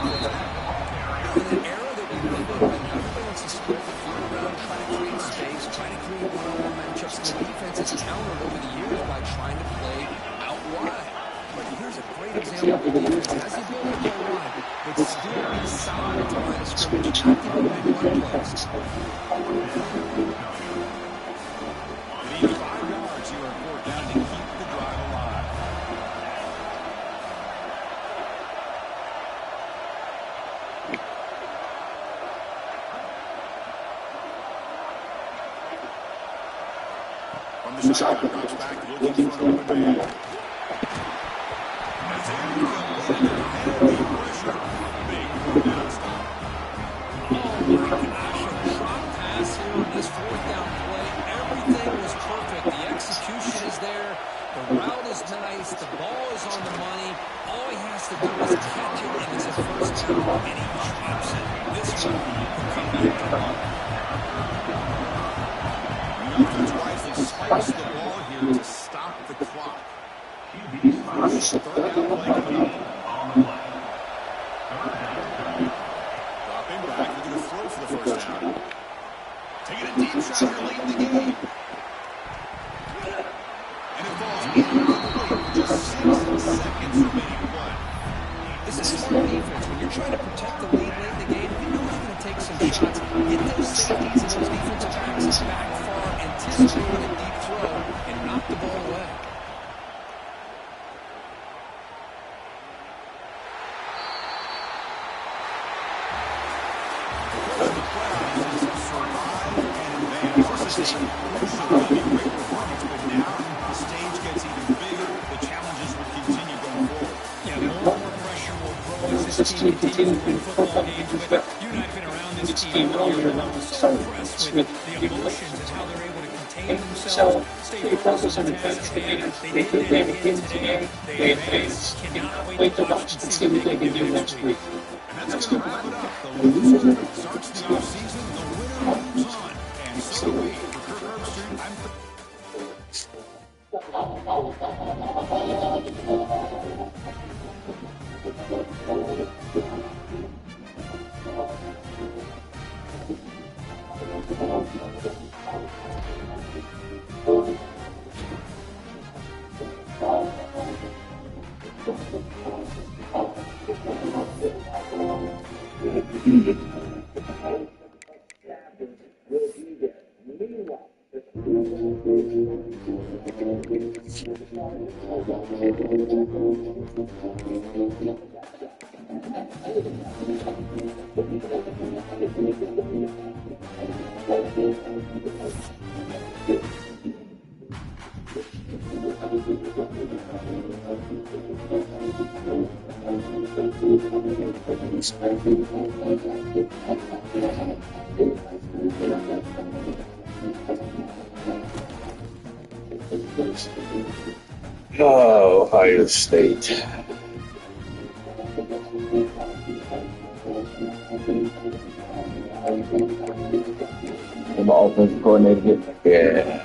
In an era that we live in right now, everybody wants to spread the field around, try to create space, try to create one-on-one matchups, and the defense has countered over the years by trying to play out wide. But here's a great example of the defense. Has the ability to go wide, but still be solid at the line of scrimmage, not giving big run plays. They need 5 yards here on 4th down to keep the drive alive. From the shotgun, drops back, looking for an open man. That's it. Heavy pressure. Big down stop. Oh my gosh, a drop pass here on this 4th down play. Everything was perfect. The execution is there. The route is nice. The ball is on the money. All he has to do is catch it, and it's a first down, and he drops it. This one will come back to ball. The offense wisely spikes the ball here to stop the clock. Third down play coming up. Dropping back, looking to throw for the first down. Taking a deep shot here late in the game. And it falls incomplete with just 6 seconds remaining play. This is smart defense. When you're trying to protect the lead late in the game, you know you're going to take some shots. Get those safeties and those defensive backs back far, anticipating a deep throw, and knock the ball away. This team continues to win football games, but you're not been around this team all year long. So impressed with the emotions and how they're able to contain themselves, stay focused on the task at hand. They did that again today. They advance. Cannot wait to watch and see what they can do next week. And that's going to wrap it up. The loser starts the offseason, the winner moves on. And so do we. For Kirk Herbstreit, Oh, Ohio State. The offensive coordinator. Yeah.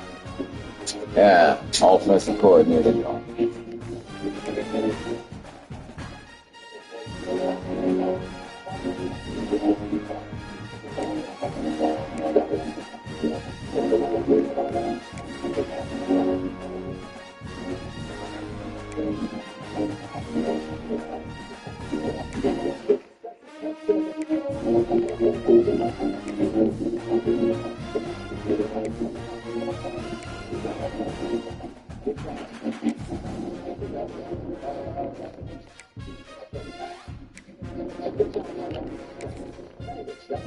Yeah, offensive coordinator. Yeah.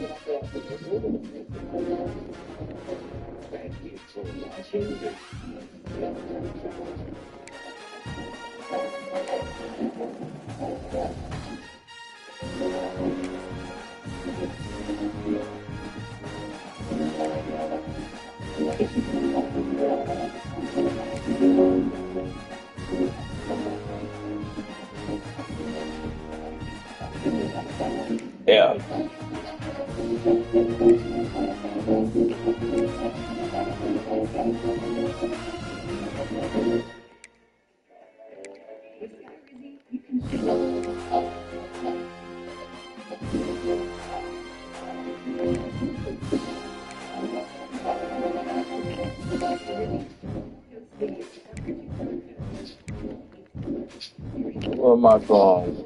Where am I going?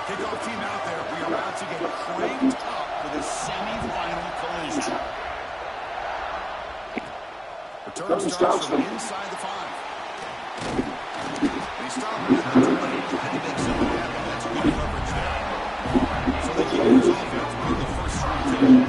Kickoff team out there. We are about to get cranked up for the semifinal collision. Return starts from inside the 5. They start with the 20, and he makes some of that. That's good coverage there. So the Eagles offense won the first round today.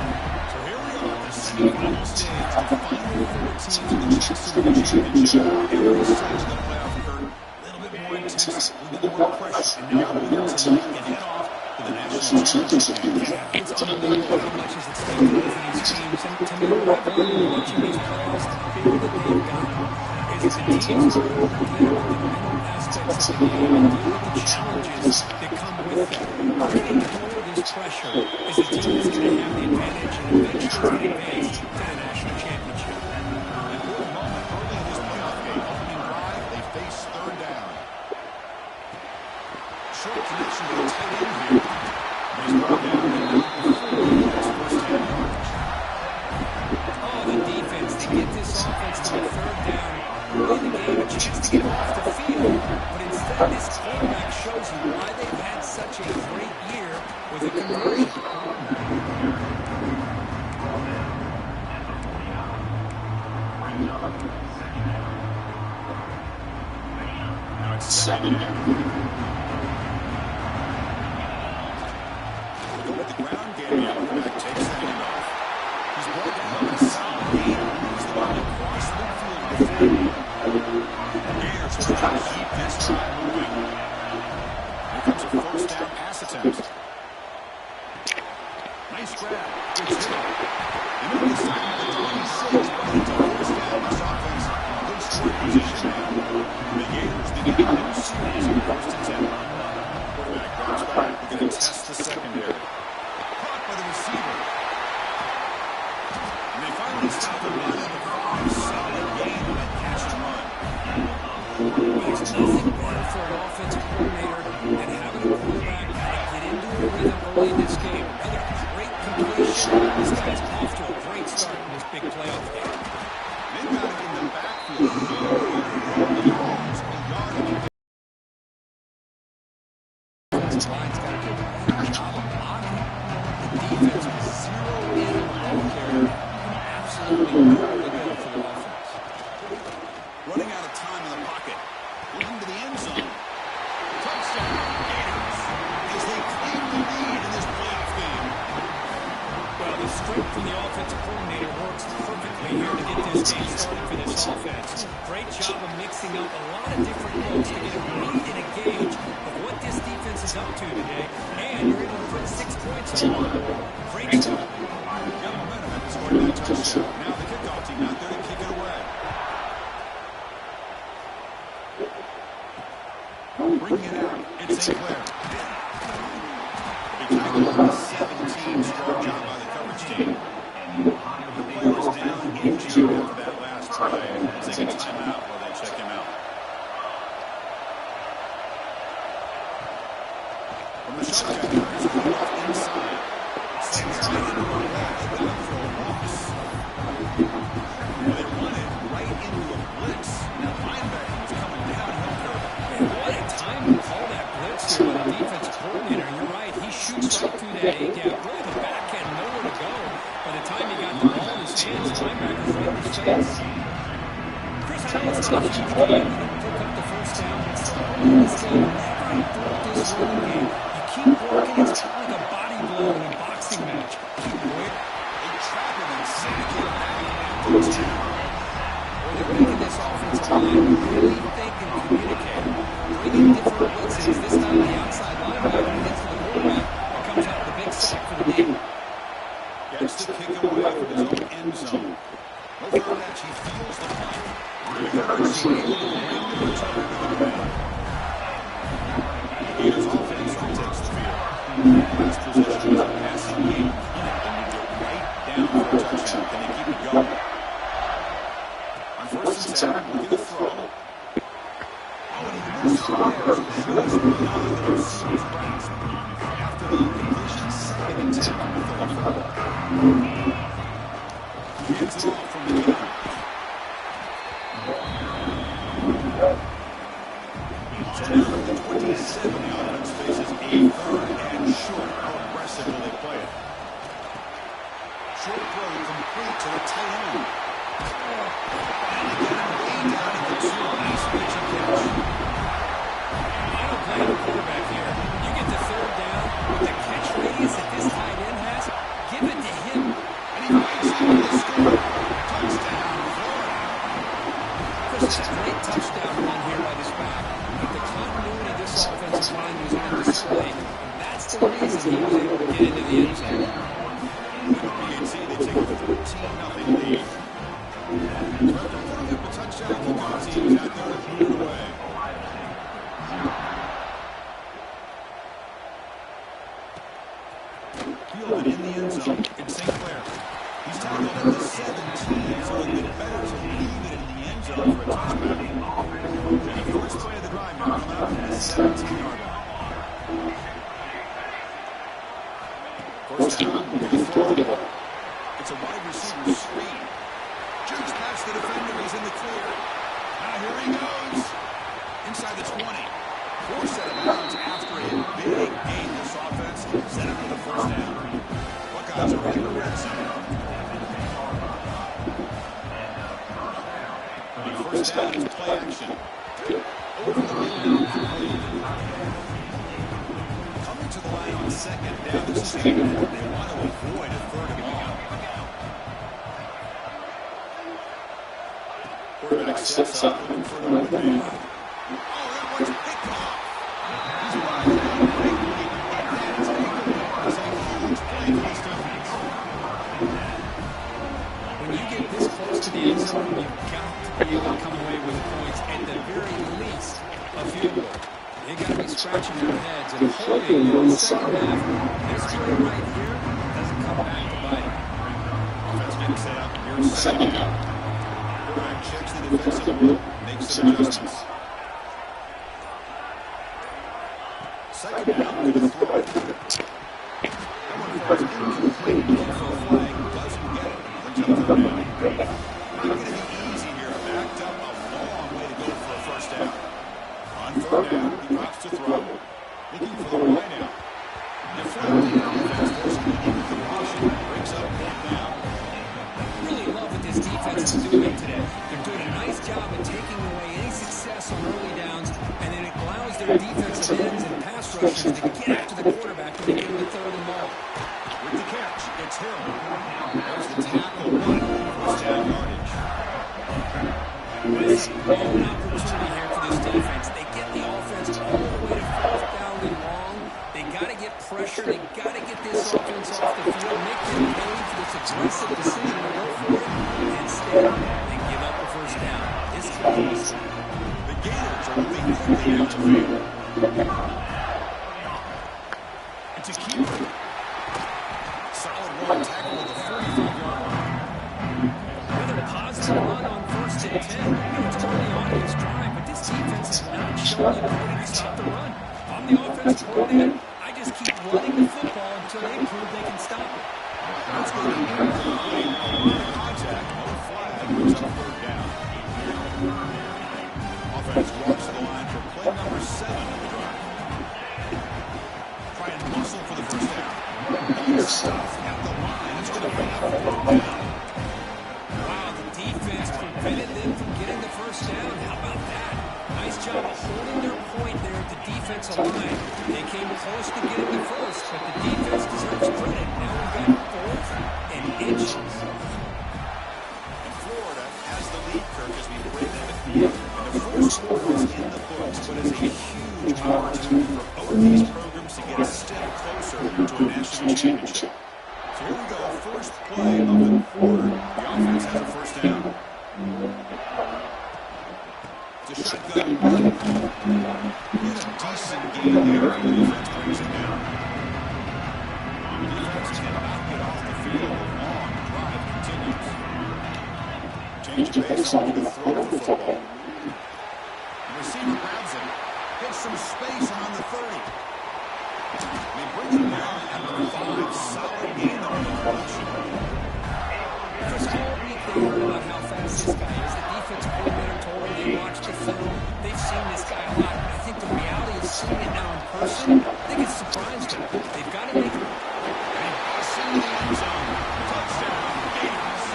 So here we are, the semifinal stage, the final 4 teams in the Jacksonville Championship. Here in the stage of the playoff curtain, a little bit more intense, a little bit more pressure. And now we need to head off to the national championship game. Yeah, it's unbelievable how much is at stake for both of these teams. And to me, watching these players, the feel that they've got is The teams are more prepared with the mental aspects of the game and deal with the challenges that come with that. They're going to endure this pressure as the team is going to have the advantage and eventually advance to the national championship. Important moment early in this playoff game. Opening drive, they face third down. Short connection to the tight end here. He's brought down that's first 10 yards. Oh, the defense, they get this offense to the third down. Early in the game, a chance to get off the field. But instead, this quarterback shows you why they've had such a great year with a conversion. Now it's second down. With the ground game, the quarterback takes the handoff. He's brought down a solid gain. Moves the ball across midfield before. Bears will try to keep this drive moving. Here comes a first down pass attempt. Nice grab. Good hit. You know this time at the 26, ready to force down this offense in good scoring position now. The Gators begin a new series on first and 10. Quarterback drops back. We're going to test the secondary. By the receiver. And they finally stop the run at the 5. Solid gain on that catch and run. There's nothing better for an offensive coordinator than having a quarterback get into a rhythm early in this game. Another great completion. This guy's off to a great start in this big playoff game. They've got it in the backfield. The Mahomes a yard. Offensive line's got to do a better job of blocking. Defense was zeroed in on the ball carrier. Absolutely nowhere to go for the offense. Running out of time in the pocket. Looking to the end zone. Touchdown, Gators, as they claim the lead in this playoff game. Well, the strength from the offensive coordinator works perfectly here to get this game started for this offense. Great job of mixing up a lot of different looks to get a read and a gauge of what this defense is up to today. And you're able to put 6 points on the line. Great job. Got momentum after scoring that touchdown. Now the kickoff team out there to kick it away. Bringing it out. It's St. Clair. They'll be tackled on the 17. Strong job by the coverage team. The players down injured after that last play. Taking a timeout while they check him out. From the shotgun, there's a handoff inside. Sends right into a wall. They got for a loss. They run it right into a blitz. That linebacker was coming downhill curve. And what a time to call that blitz here by the defensive coordinator. You're right. He shoots right through that A-gap. Really, the back had nowhere to go. By the time he got the ball in his hands, the linebacker's right in his face. Chris, I know it's not a huge game. He didn't pick up the first down. But still, early in this game, whenever you throw this running game, you keep working. It's kind of like a body blow in a boxing match. Keep working. They trap him and send him back into the town. Well, they're making this offensive line really think and communicate. Bringing different blitzes. This time the outside linebacker gets to the quarterback and comes out with a big sack for the game. Gets the kick away from his own end zone. No third match, he feels the punt. The Gators able to bring the return to the ground. The Gators offense takes the field. Last possession was a passing game. And you get right down for a touchdown. Can they keep it going? On first and 10, looking to throw. Oh, and he missed the players just beyond the receiver's grasp. After the completion, second and 10 on the third football. Hands it off from the gun. So now at the 27, the offense faces a third and short. How aggressive will they play it? Short throw complete to the tight end. And they get him way down at the 2. Nice reach and catch. I don't blame the quarterback here. You get the third down with the catch radius that this tight end has. Give it to him. And he breaks into the score. Touchdown, Florida. Chris, a great touchdown run here by this back. But the continuity of this offensive line was on display. And that's the reason he was able to get into the end zone. PAT, they take a 14-0 lead. They're putting up a touchdown. kickoff team's out there to put it away. Fielded in the end zone in St. Clair. He's tackled at the 17, so it'll get better to leave it in the end zone for a touchback. And the first play of the drive now coming up at the 17-yard line. First down, it's a wide receiver screen. Jukes past the defender, he's in the clear. Now here he goes. Inside the 20. Forced out of bounds after a big gain. This offense set up for the first down. Buckeyes are in the red zone. The first down is play action. Over the middle. Coming to the line on second down. This is a they want to avoid a third and long. Quarterback sets up looking for an open man. Oh, that one's picked off. He's brought down quickly. That is a huge play for this defense. When you get this close to the end zone, you've got to be able to come away with points, at the very least, a field goal. They got to be scratching their heads and hoping in the second half, this play right here doesn't come back to bite. Offense getting set up. Here's second down. Quarterback checks the defensive look, makes some adjustments. Second down with a throw. That one falls incomplete. Looking for a flag. Doesn't get it. Brings up third down. Not going to be easy here. Backed up a long way to go for a first down. On third down, he drops to throw. Looking for the right now. Deflecting offense forcing the incompletion. Brings up fourth down. Really love what this defense is doing today. They're doing a nice job of taking away any success on early downs, and then it allows their defensive ends and pass rushers to get after the quarterback when they get into third and long. With the catch, it's Hill. There's the tackle, first down yardage. This is an opportunity here for this defense. They get the offense all the way to fourth down and long. They got to get pressure. They got to get this offense off the field, make them pay for this aggressive decision to go for it. Instead, they give up the first down. This is the Gators are moving quickly down the field. It's a keeper. Solid run tackle at the 45-yard line. Another positive run on first and 10. It's early on in this drive, but this defense is not showing the ability to stop the run. I'm the offensive coordinator. I just keep running the football until they prove they can stop it. Let's go to incomplete. A lot of contact. No flag. Brings up third down. Offense walks to the line for play number 7 of the drive. Try and muscle for the first down. Good stuff at the line. It's going to bring up fourth down. Wow, the defense prevented them from getting the first down. How about that? Nice job of holding their point there at the defensive line. They came close to getting the first, but the defense deserves credit. Now we've got fourth and inches. And Florida has the lead, Kirk, as we break down the field. And the first quarter is in the books, but it's a huge opportunity for both of these programs to get a step closer to a national championship. So here we go, first play of the quarter. The offense has a first down. It's a shotgun. Get a decent gain there. The defense brings it down. The defense cannot get off the field. The long drive continues. Change of pace, looking to throw the football. The receiver grabs him. Gets some space around the 30. They bring him down at the 5. Solid gain on the completion. Because all week they heard about how fast this guy is. The defensive coordinator told them they watched the film. They've seen this guy a lot. I think the reality is seeing it now in person. I think it's surprised them. They've got to make it. And busting the end zone. Touchdown, Gators.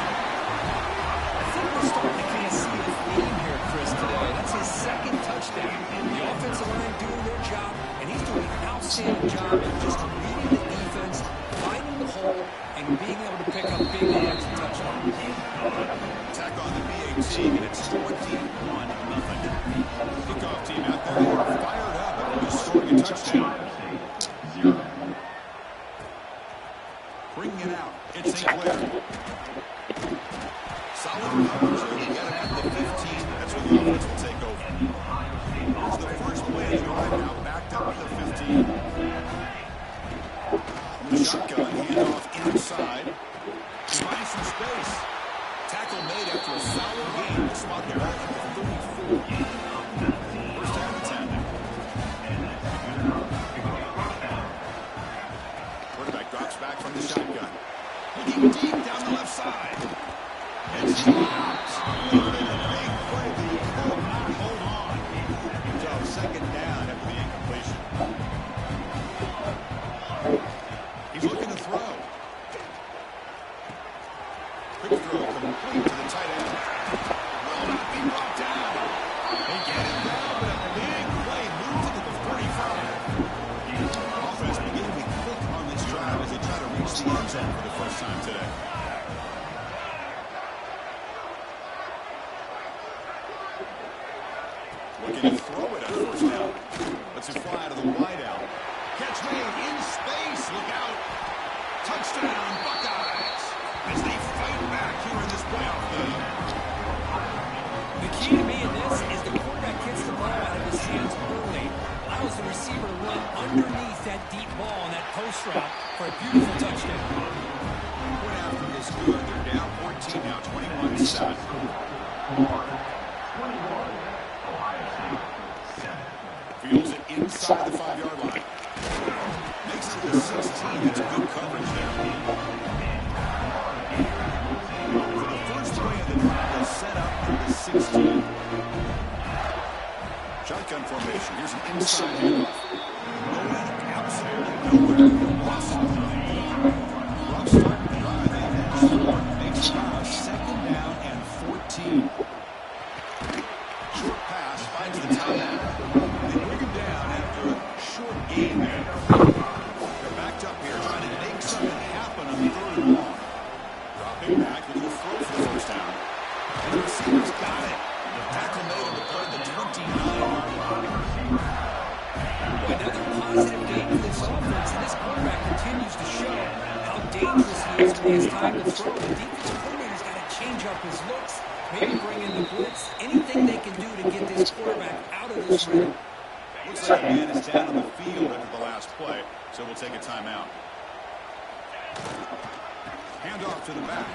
I think we're starting to kind of see the theme here, Chris, today. That's his second touchdown. The offensive line doing their job, and he's doing an outstanding job of just reading the defense, finding the hole, and being able to pick up big yards and touchdowns. Attack on the BAT, and it's 21-0. Kickoff team out there fired up and just scoring a touchdown. Bringing it out, it's St. Clair. Solid coverage, they get it at the 15. That's where offense will take over. Here's the first play of the drive now, backed up to the 15. From the shotgun, handoff inside. He finds some space. Tackle made after a solid gain. The spot there at the 34. First down and 10 now. Quarterback drops back from the shotgun. Looking deep down the left side. And stops. Big play. He could not hold on. So second down after the incompletion. He's looking to throw. Quick throw complete to the tight end. Will not be brought down. They get it down, but a big play moves it to the 45. Offense beginning to click on this drive as they try to reach the end zone for the first time today. Looking to throw it on first down. Lets it fly out of the wideout. Catch made in space. Look out. Touchdown, Buckeyes. As they fight back here in this playoff game. The key to me in this is the quarterback gets the ball out of his hands early, allows the receiver to run underneath that deep ball on that post route for a beautiful touchdown. Point after this good. They're down 14 now, 21-7. Fields it inside the 5-yard line. Makes it to the 16. That's good coverage there. For the first play of the drive, they'll set up at the 16. Shotgun formation. Here's an inside handoff. Going absolutely nowhere. Lost it. Rough start to the drive. They then score. Makes it about second down and 14. Short pass finds the tight end. They bring him down after a short gain there. They're backed up here trying to make something happen on the third and long. Dropping back with a throw for the first down. And the receiver's got it. The tackle made on the play at the 29-yard line. Another positive game for this offense, and this quarterback continues to show how dangerous he is when he has time to throw. The defensive coordinator's got to change up his looks, maybe bring in the blitz, anything they can do to get this quarterback out of this rhythm. Looks like a man is down on the field after the last play, so we'll take a timeout. Handoff to the back.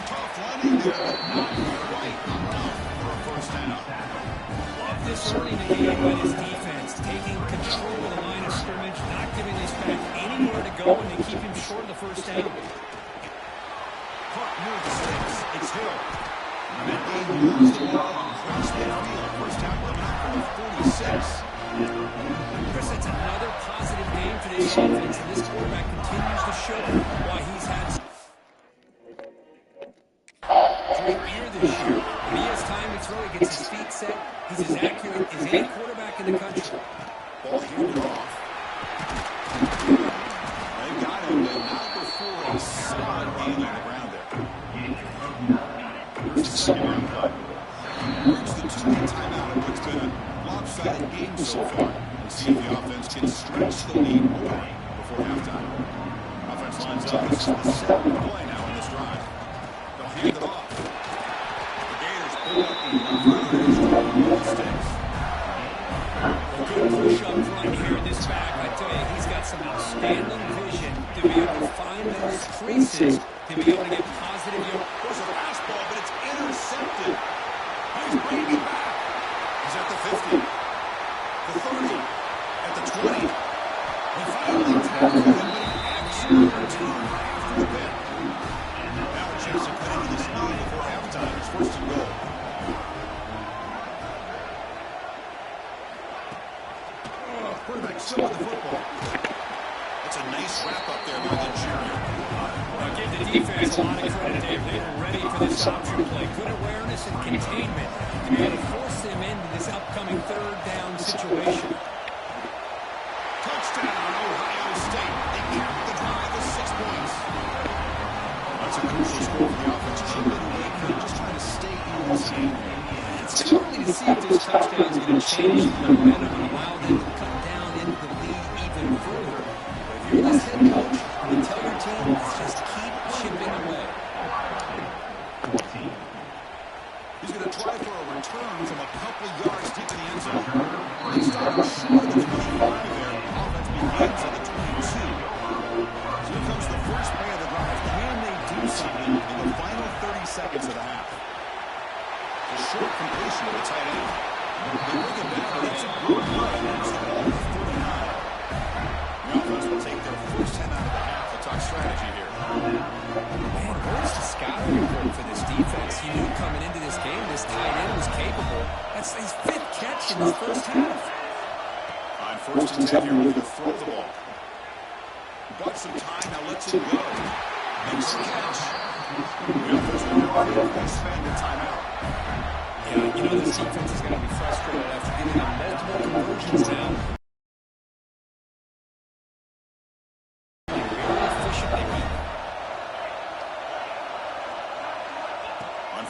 Tough running there, but not quite enough for a first down. Love this early in the game by this defense, taking control of the line of scrimmage, not giving this back anywhere to go, and they keep him short of the first down. Caught near the sticks. It's Hill. And that game moves the ball across midfield. First down coming up from the 46. Chris, it's another positive game for this offense, and this quarterback continues to show why he's had great year this year. When he has time to throw, he gets his feet set. He's as accurate as any quarterback in the country. Ball handed off. They got him, but not before a solid gain on the ground there. Here's the second round play. Reach the 2-minute timeout of what's been a lopsided game so far. We'll see if the offense can stretch the lead more before halftime. Offense lines up. This is the second play now in this drive. They'll hand it off. The Gators pull up and run sticks. A good push up front here in this back. I tell you, he's got some outstanding vision to be able to find those creases, to be able to get positive yards. There's a fastball, but it's intercepted. He's bringing it back. He's at the 50, the 30, at the 20. He finally tackled him, but he actually returned after the bit. Now a chance to cut into this lead before halftime. It's first and goal. Quarterback still with the football. That's a nice wrap up there by the junior. I'll give the defense a lot of credit, Dave. They were ready for this option play. Good awareness and containment to be able to force them into this upcoming third down situation. Touchdown, Ohio State. They cap the drive with 6 points. That's a crucial score for the offense. Chipping away, just trying to stay in this game. It's too early to see if this touchdown is going to change the momentum and allow them to cut down into the lead even further. But if you're this head coach, you tell your team, just keep chipping away. He's going to try try for a return from a couple yards deep in the end zone. They start short of the 25 there. Offense begins at the 22. So here comes the first play of the drive. Can they do something in the final 30 seconds of the half? A short completion to the tight end. They bring it down, and it's a good play. It's the ball at 49. The offense will take their first 10 out of the half. We'll talk strategy here. Man, where's the scouting report for this defense? He knew coming into this game this tight end was capable. That's his 5th catch in this first half. On first and 10 here, ready to throw the ball. Bought some time, now lets it go. Makes the catch. The offense will go out here and spend the timeout. Yeah, you know this defense is going to be frustrated after giving up multiple conversions now.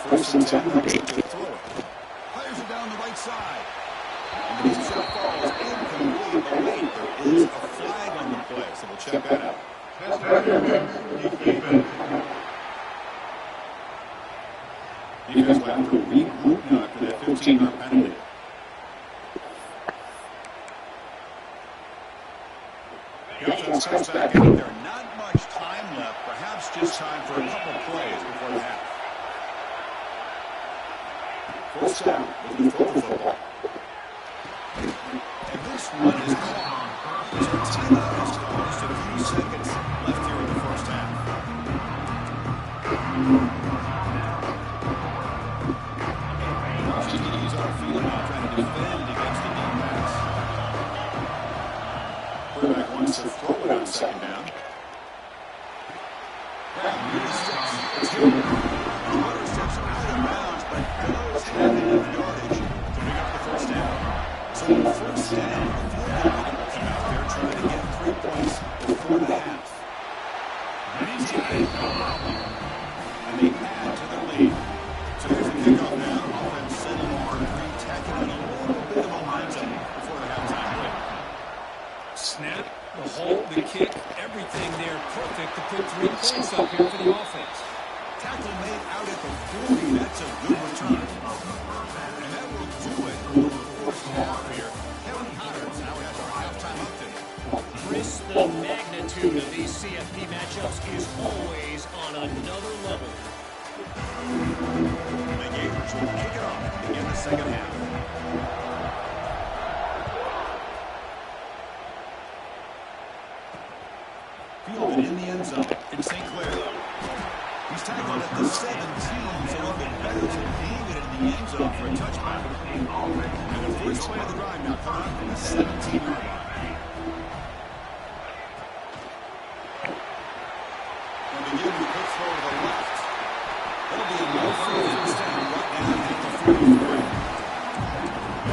First and 10, ready to throw it. Fires it down the right side. And the shot falls incomplete. But wait, there is a flag on the play, so we'll check that out. Defense will have to regroup now after that 15-yard penalty. The offense comes back in. There's not much time left, perhaps just time for a couple plays before the half. First down, looking to throw the football. And this one is caught. So timeout is called. Just a few seconds left here in the first half. GDs on the field now trying to defend against the deep pass. Quarterback wants to throw it on second down. Grab near the sticks. It's good. The runner steps out of bounds, but goes have enough yardage to pick up the first down. So the first down, the field goal will come out there trying to get 3 points before the half. And he's got it, no problem. And they add to the lead. So here's the kickoff now. Offense settling for 3, tacking on a little bit of momentum before the halftime break. Snap, the hold, the kick, everything there perfect to put 3 points up here for the offense. Tackle made out at the 40. That's a good return. And that will do it for the first half here. Kevin Hodder's now has our halftime update. Chris, the magnitude of these CFP matchups is always on another level. The Gators will kick it off to begin the second half. Fielded in the end zone in St. Clair. He's tackled at the 17, so it'll be better to leave it in the end zone for a touchback. And the first play of the drive now coming up from the 17-yard line. We'll begin with a quick throw to the left. That'll be a no-first down right down at the 43.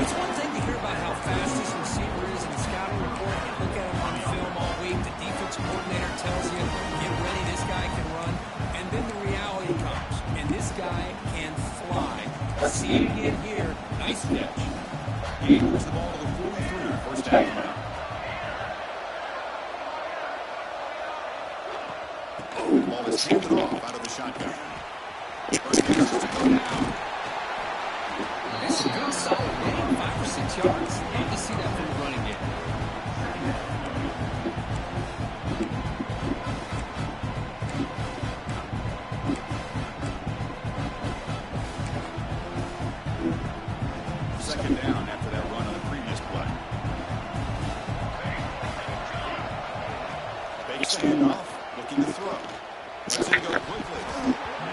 It's one thing to hear about how fast this receiver is in the scouting report. You look at him on film all week. The defense coordinator tells you, get ready, this guy can run. And then the reality comes, and this guy can fly. See it again here. Nice catch. He moves the ball to the 43. First down now. Oh, the ball is handed off out of the shotgun. First down to go down. It's a good, solid game. 5 or 6 yards. Hate to see that from the running game. Second down after that run on the previous play. Fake standoff, looking to throw. Lets it go quickly.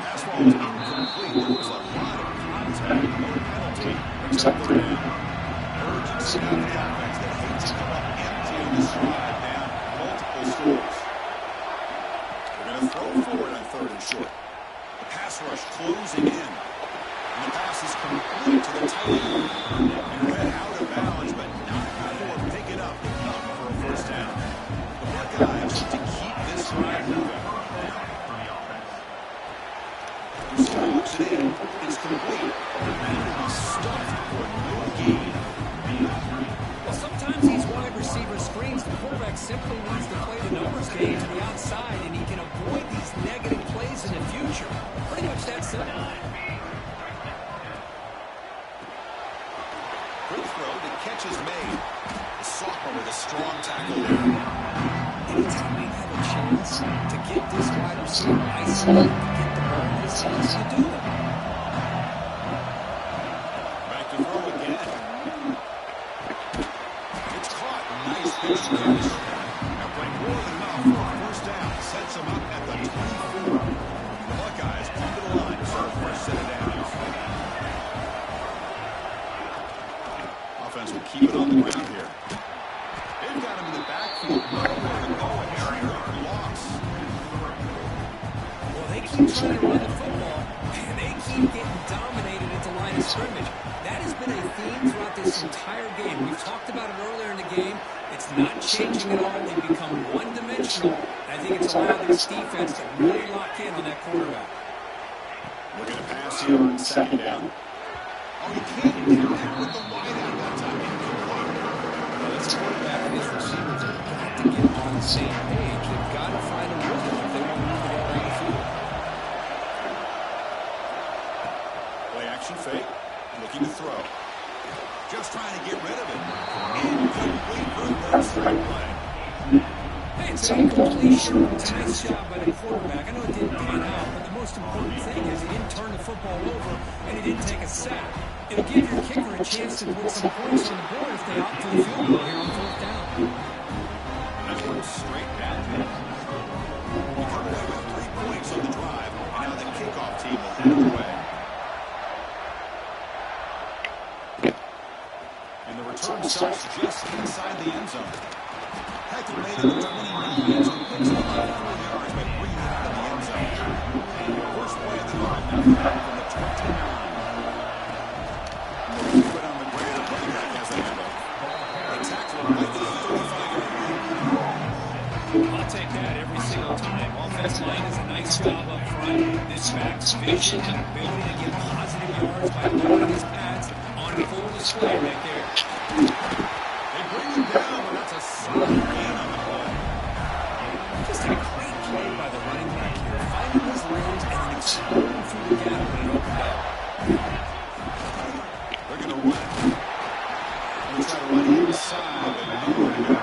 Pass ball is incomplete. There was a lot of contact, no penalty. Brings up third down. Urgency on the offense that hates to come up empty on this drive down multiple scores. They're going to throw forward on third and short. The pass rush closing in. And the pass is complete to the tight end. And read out of bounds, but not before picking up enough for a first down. The Buckeyes look to keep this drive moving. Looks it in. It's complete. And it will be stuffed for no gain. Well, sometimes these wide receiver screens, the quarterback simply needs to play the numbers game to the outside, and he can avoid these negative plays in the future. Pretty much that simple. Quick throw to catch is made. The sophomore with a strong tackle there. Anytime you have a chance to get this wide receiver isolated, to get the ball in his hands, you do that. Back to throw again. It's caught. Nice pitch and catch. Now playing more than enough for a first down. Sets him up at the 24. The Buckeyes come to the line for a first set of downs. Offense will keep it on the ground here. They've got him in the backfield. Nowhere to go. And here he loss. Well, they keep trying to run the football, and they keep getting dominated at the line of scrimmage. That has been a theme throughout this entire game. We've talked about it earlier in the game. It's not changing at all. They've become one-dimensional. I think it's allowed this defense to really lock in on that quarterback. Looking to pass here on second down. Oh, he can't connect with the wideout that time. Well, this quarterback and his receivers have got to get on the same page. They've got to find a rhythm if they want to move the ball down the field. Play action fake. Looking to throw. Just trying to get rid of it. Incomplete for a third straight play. Hey, it's an incompletion. It's a nice job by the quarterback. I know it didn't pan out, but the most important thing is he didn't turn the football over and he didn't take a sack. It'll give your kicker a chance to put some points on the board if they opt for the field goal here on fourth down. That's one straight down. We come away with 3 points on the drive, and now the kickoff team will head away. And the return starts just inside the end zone. Hector made it to 29, so he picks up about 4 yards by bringing it out of the end zone. First play of the drive now from the 29. Keep it on the ground. Running back has the handle. They tackle him right to the 35-yard line. I'll take that every single time. Offensive line does a nice job up front. This back's vision and ability to get positive yards by loading his pads on full display right there. They bring him down, but that's a solid gain on the play. Just a great play by the running back here, finding his lanes and then exploding through the gap when it opened up. They're going to run it. They're trying to run it inside, but nowhere to go.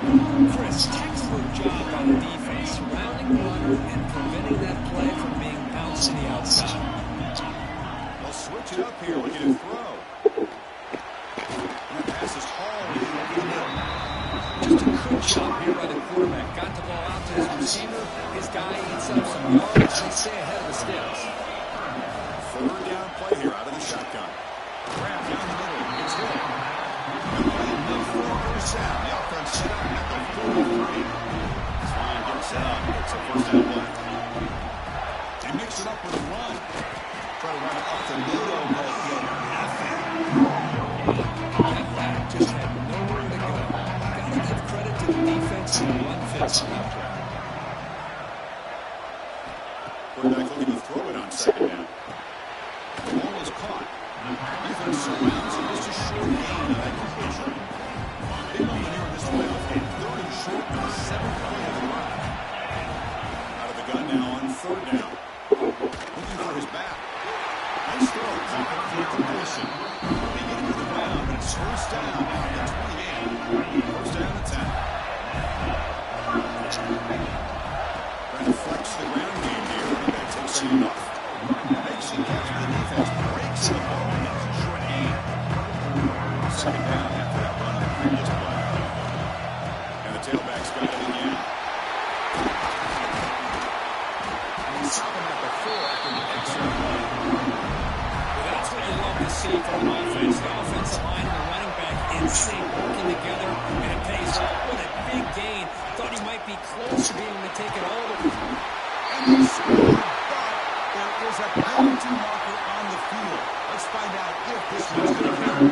Chris, textbook job by the defense, surrounding the runner and preventing that play from being bounced to the outside. They'll switch it up here, looking to throw. And the pass is hauled into the middle. Just a good job here by the quarterback. Got the ball out to his receiver. His guy eats up some yards. They stay ahead of the sticks. Third down play here out of the shotgun. Grab down the middle. It's hit. They're playing enough for a first down. The offense set up at the 43. Fine, gets out. It's a first down play. They mix it up with a run. Try to run it up the middle, but nothing. That back just had nowhere to go. Got to give credit to the defense and the run fits on that play. Quarterback looking to throw it on second down. The ball is caught. Defense surrounds him. Just a short gain on that completion. Big moment here in this playoff game. Third and short on the 7th play of the drive. Out of the gun now on third down. Looking for his back. Nice throw. Complete completion. They get him to the ground, but it's first down now at the 28. First down and 10. Trying to flex the ground game here. That takes him enough. Makes him catch the defense. Breaks the ball. That's a short gain. Second down after that run on the previous play. And the tailback's got it again. And we saw him at the 4 after the extra play. Well, that's what you love to see from an offense. The offensive line and the running back in sync, working together, and it pays off. What a big gain. Thought he might be close to being able to take it all. And he scored, but there is a penalty marker on the field. Let's find out if this one's going to hurt.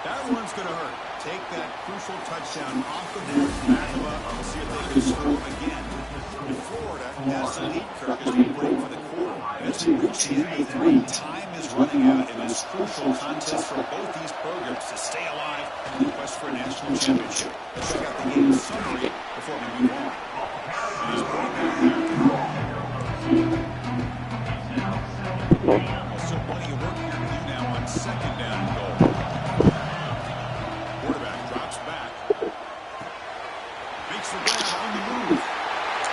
That one's going to hurt. Take that crucial touchdown off the board. Back up. We'll see if they can score again. And Florida has the lead, Kirk, as we break for the quarter. As we reach the end of the third, time is running out in this crucial contest for both these programs to stay alive in the quest for a national championship. Let's check out the game summary before we move on. And he's brought down there. Well, still plenty of work here to do now on second down and goal. Quarterback drops back. Makes the grab on the move.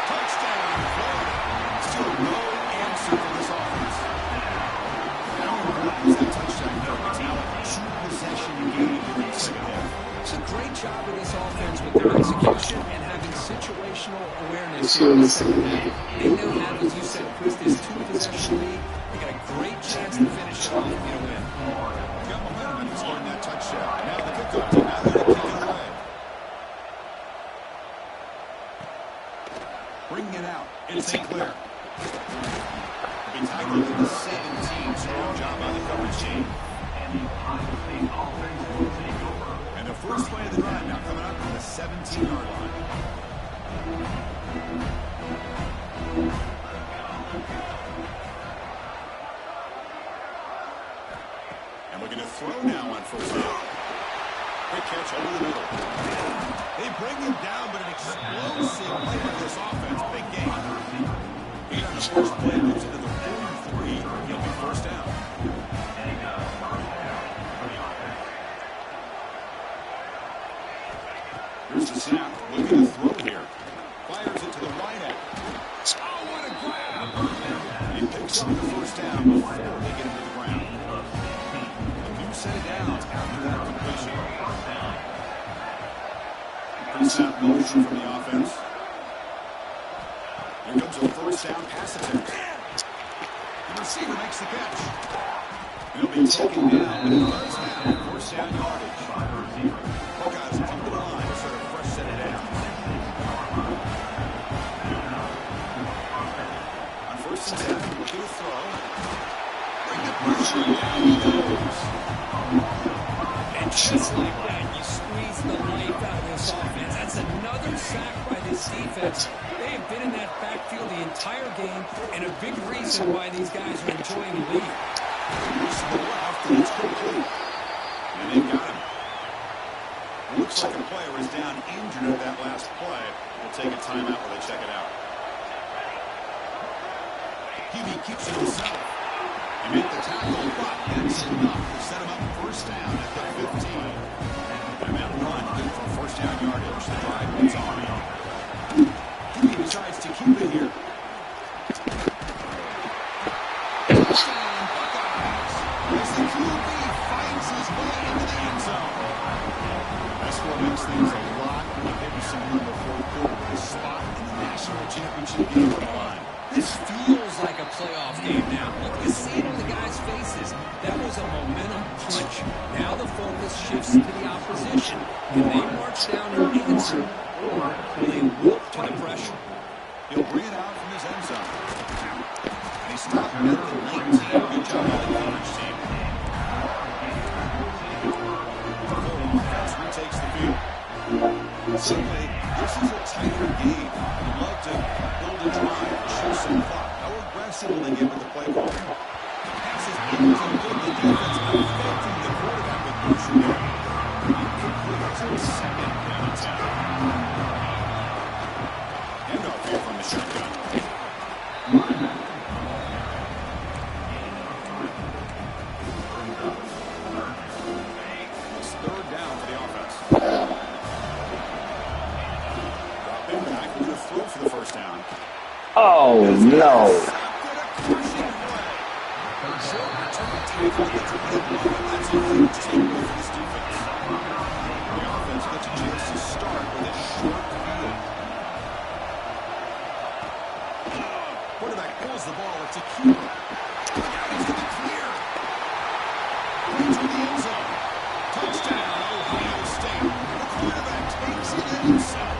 Touchdown, Florida. Still no answer for this offense. How important is that touchdown here? It's now a two-possession game here in the second half. It's a great job of this offense with their execution and having situational awareness here in the second half. They now have, as you said, Chris, this two-possession lead. They got a great chance to finish it off and get a win. Got momentum and scoring that touchdown. Now the kickoff. Now they're going to kick it away. Bringing it out. It's St. Clair. Be tackled at the 17. Strong job on the coverage team. And the Ohio State offense will take over. And the first play of the drive now coming up from the 17-yard line. And we're going to throw now on first down. Quick catch over the middle. They bring him down, but an explosive play by this offense. Big game. He on the first play moves into the 43. He'll be first down. Here's the snap. Looking to throw here. Fires it to the right end. Oh, what a grab! He picks up the first down before they get him to the ground. A new set of downs after that completion. Pre-snap motion from the offense. Here comes a first down pass attempt. The receiver makes the catch. He'll be taken down, but he does have first down yardage. Buckeyes come to the line, sort of fresh set of downs. On first and 10, looking to throw. Bring the pressure down he goes. And just like that, you squeeze the life out of this offense. That's another sack by this defense. They have been in that backfield the entire game, and a big reason why these guys are enjoying the lead. Here's to the left, and it's complete. And they've got him. Looks like a player is down injured at that last play. We'll take a timeout while they check it out. QB keeps it himself. He made the tackle, but that's enough to set him up first down at the 15. And that run good for first down yardage. The drive moves on. QB decides to keep it here. Touchdown, Buckeyes. As the QB finds his way into the end zone. That's what makes things a lot more interesting in the fourth quarter. The spot in the national championship game on the line. This feels like a playoff game now. You can see it on the guys' faces. That was a momentum punch. Now the focus shifts to the opposition. Can they march down and answer, or will they whoop to the pressure? He'll bring it out from his end zone. And he stopped at the 19. Good job by the coverage team. The full offense retakes the field. Suddenly, this is a tighter game. I'd love to build a drive, show some clock. How aggressive will they get with the play call? Passes into the defense, affecting the quarterback with motion there. Incomplete. So second down and 10. Handoff here from the shotgun. It's third down for the offense. Dropping back with a throw for the first down. Oh, no. That's a huge takeaway for this defense. The offense gets a chance to start with a short field. Quarterback pulls the ball. It's a keeper. He's going to clear. Into the end zone. Touchdown, Ohio State. The quarterback takes it in himself.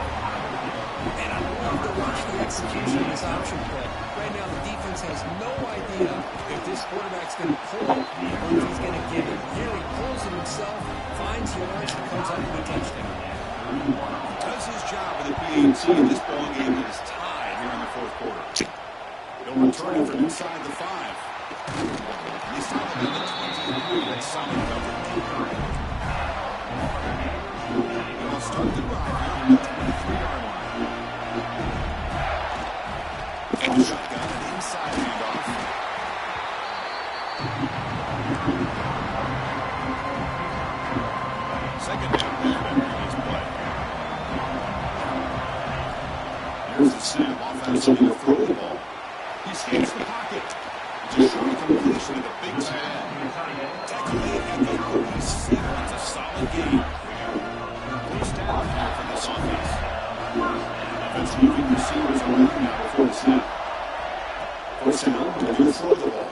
And I love to watch the execution of this option play. Right now, the defense has no idea if this quarterback's going to pull it or if he's going to give it. Here he pulls it himself, finds yards, and comes up with a touchdown. Does his job with the PAT in this ball game that is tied here in the fourth quarter. He'll return it from inside the 5. And he's tied up at the 23. That's solid coverage. And they'll start the drive here on the 23-yard line. From the shotgun, an inside handoff. pocket. Just short completion at the big tight end. Tackle made at the 37. It's a solid game. First down here for this offense. Offense moving receivers are ready now before the snap. First down, they're going to throw the ball.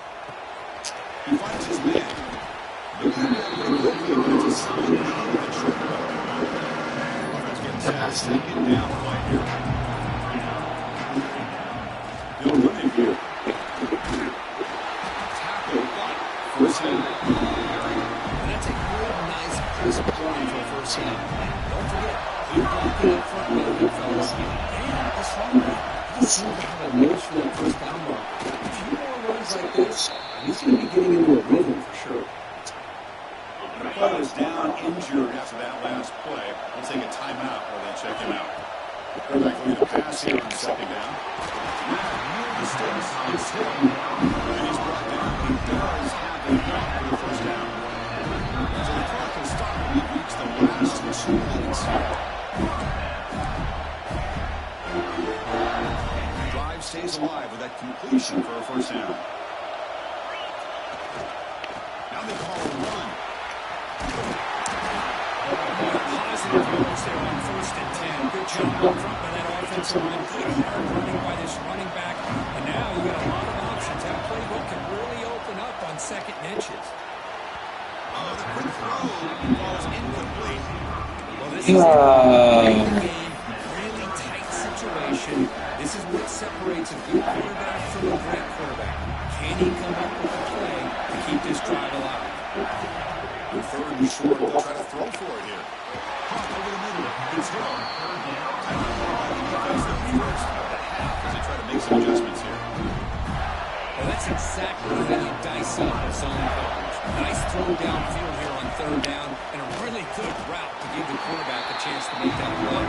He finds his man. They're coming out pretty quickly, but it's a solid lead at short road. Offense getting set, second down right here. No running here. Tackle, first down. And that's a good, nice, crisp play for a first down. Don't forget, keep blocking up front with the big fellas. And the strong man, he seems to have a nose for that first down mark. A few more runs like this, he's going to be getting into a rhythm for sure. The player is down, injured after that last play. We'll take a timeout while they check him out. Quarterback going to pass here on second down. Near the sticks, it's hit. And he's brought down. He does have the block for the first down. So the clock will stop when we reach the last 2 minutes here. Drive stays alive with that completion for a first down. Now they call a run. Positive yards there on 1st and 10. Good job up front by that offensive line. Good hard running by this running back. And now you got a lot of options. That playbook can really open up on 2nd and inches. The quick throw falls incomplete. Well, this is a great game, really tight situation. This is what separates a good quarterback from a great quarterback. Can he come up with a play to keep this drive alive? The third and short, they'll try to throw for it here. Pop over the middle, it's hit. Time to go by the defense the first of the half as they try to make some adjustments here. Well, that's exactly how you dice up a zone coverage. Nice throw downfield here on 3rd down, and a really good route to give the quarterback a chance to make that play.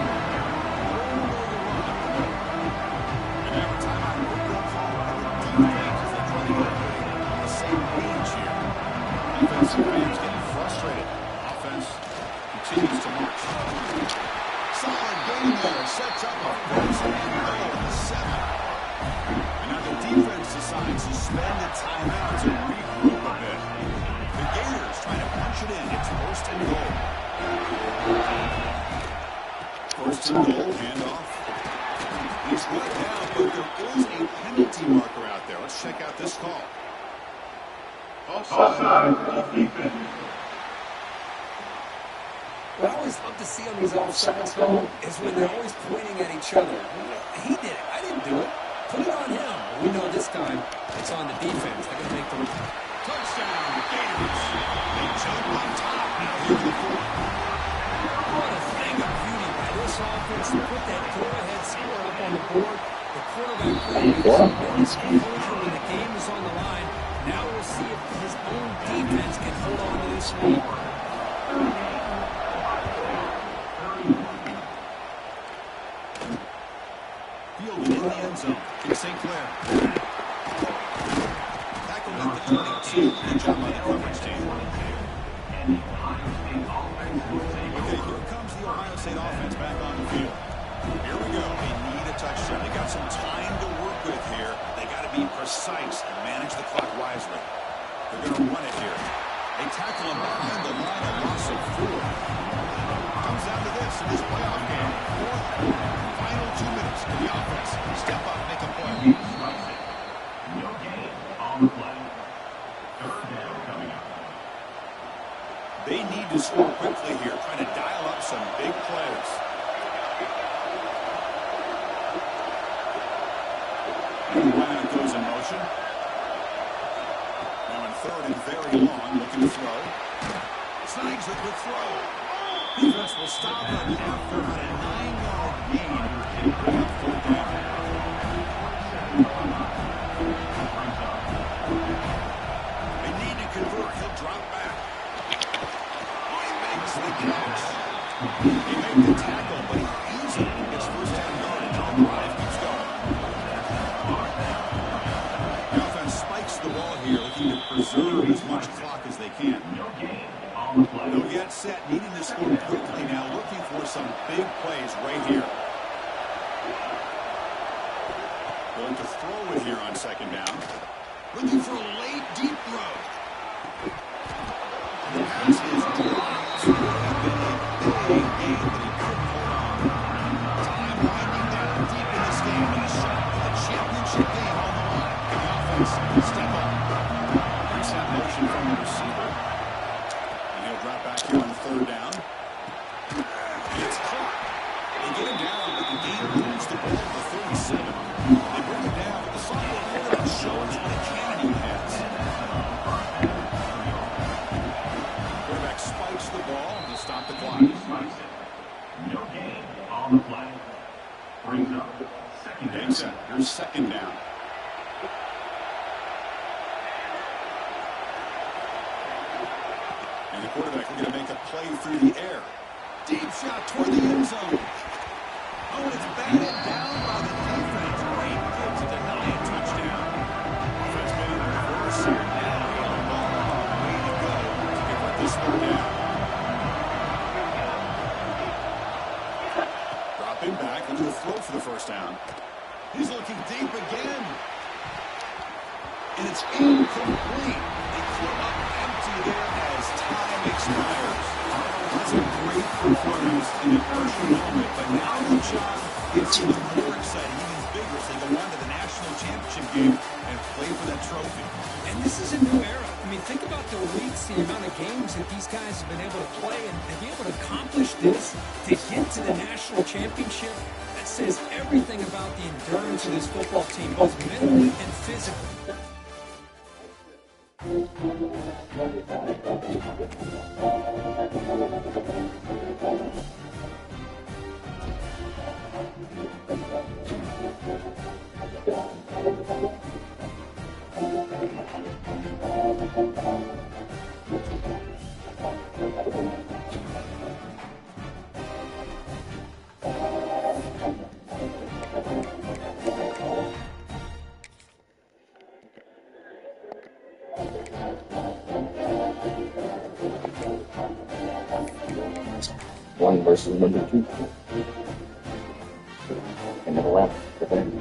And now a timeout, we're going to call on the defense as they try to get on the same page here. Defensive fans getting frustrated. Offense continues to march. Solid game there. Sets up a first and goal in the 7. And now the defense decides to spend the timeout to regroup a bit. The Gators trying to punch it in. It's 1st and goal. 1st and goal. Handoff. He's brought down, but there is a penalty marker out there. Let's check out this call. Offside. Defense. What I always love to see on these offsides calls is when they're always pointing at each other. He did it. I didn't do it. Put it on him. We know this time it's on the defense. They're going to make the Touchdown, Gators. They jump on top. Now here's the fourth. What a thing of beauty by this offense to put that go-ahead score up on the board. The quarterback played with tremendous composure when the game is on the line. Now we'll see if his own defense can hold on to this lead. Fielded in the end zone. In St. Clair. Tackled at the 32. Good job by the coverage team. Okay, here comes the Ohio State offense back on the field. Here we go. They need a touchdown. They got some time to work with here. They got to be precise and manage the clock wisely. They're going to run it here. They tackle him behind the line, a loss of 4. Comes down to this in this playoff game. Final 2 minutes for the offense. Step up, make a play. No gain on the play. 3rd down coming up. They need to score quickly here, trying to dial up some big plays. And Ryan goes in motion. Now in 3rd and very long, looking to throw. Snags a quick throw. Defense will stop him after about a 9-yard gain. And bring up 4th down. They need to convert. He'll drop back. Oh, he makes the catch. He made the tackle, but he easily gets 1st down yardage. The drive keeps going. The offense spikes the ball here, looking to preserve as much clock as they can. No yet set, needing to score quickly now, looking for some big plays right here. Going to throw it here on second down. Looking for a late, deep throw. The pass is dropped. Would have been a big gain, but he couldn't hold on. Time winding down deep in this game, and a shot for the championship game on the line. And the offense will step up. There's that motion from the receiver. And he'll drop back here on third down. And it's caught. They get him down, but the game moves the ball to the 37. They bring him down, but the sophomore quarterback shows what a cannon he has. Quarterback spikes the ball to stop the clock. No gain on the play. Brings up second down. Here's second down. And the quarterback looking to make a play through the air. Deep shot toward the end zone. Oh, it's batted down by the defense. Great kick to deny a touchdown. Offense made it reverse here. Now a long way to go to convert this one down. Dropping back into the throw for the first down. He's looking deep again. And it's incomplete. They come up empty there as time expires. That's a great performance in a crucial moment, but now the job gets even more exciting, even bigger as they go on to the national championship game and play for that trophy. And this is a new era. I mean, think about the weeks, the amount of games that these guys have been able to play, and to be able to accomplish this, to get to the national championship, that says everything about the endurance of this football team, both mentally and physically. One versus number 2. And the left, the third.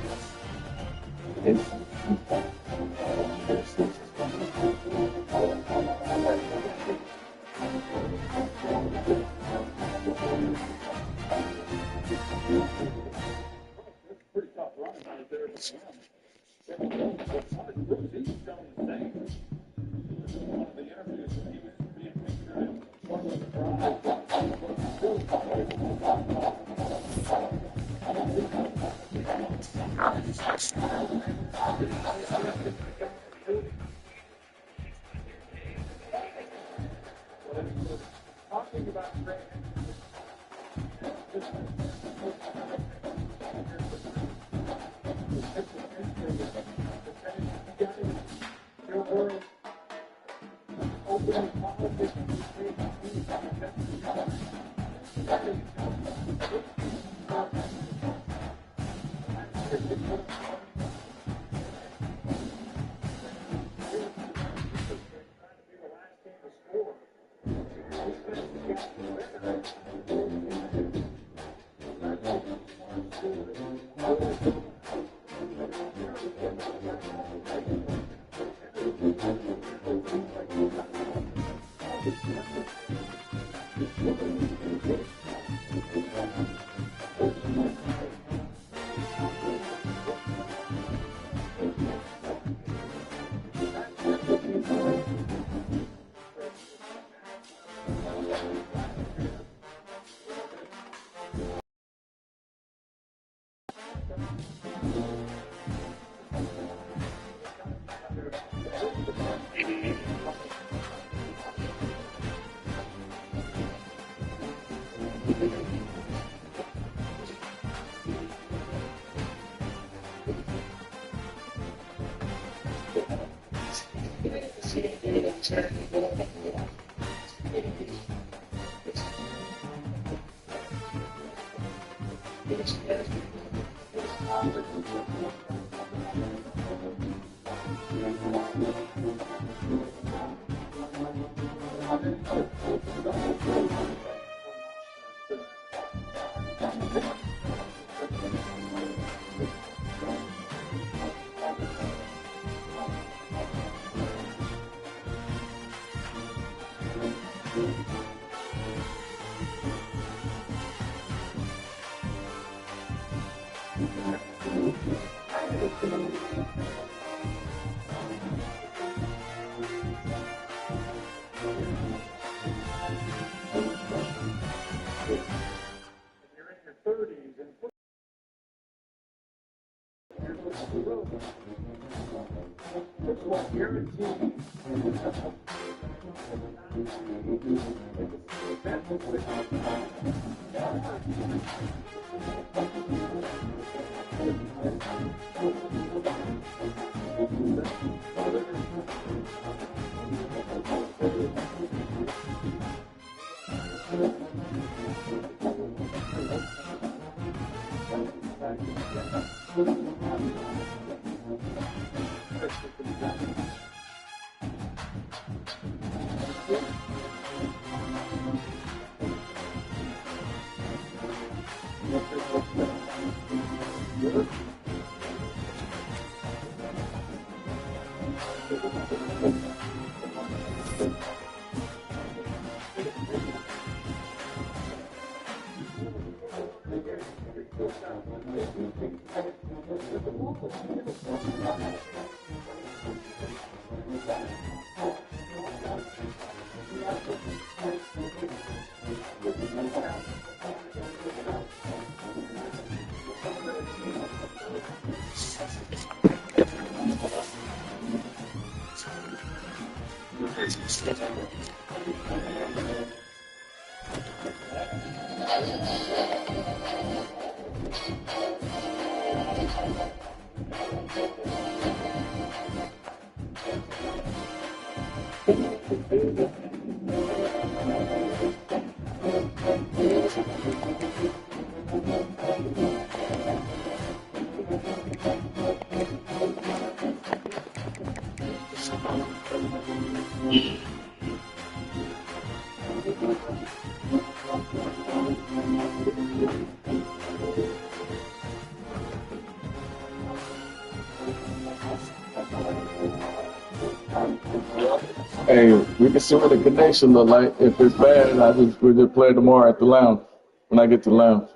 Hey, we can see what the connection look like. If it's bad, we'll just play tomorrow at the lounge when I get to the lounge.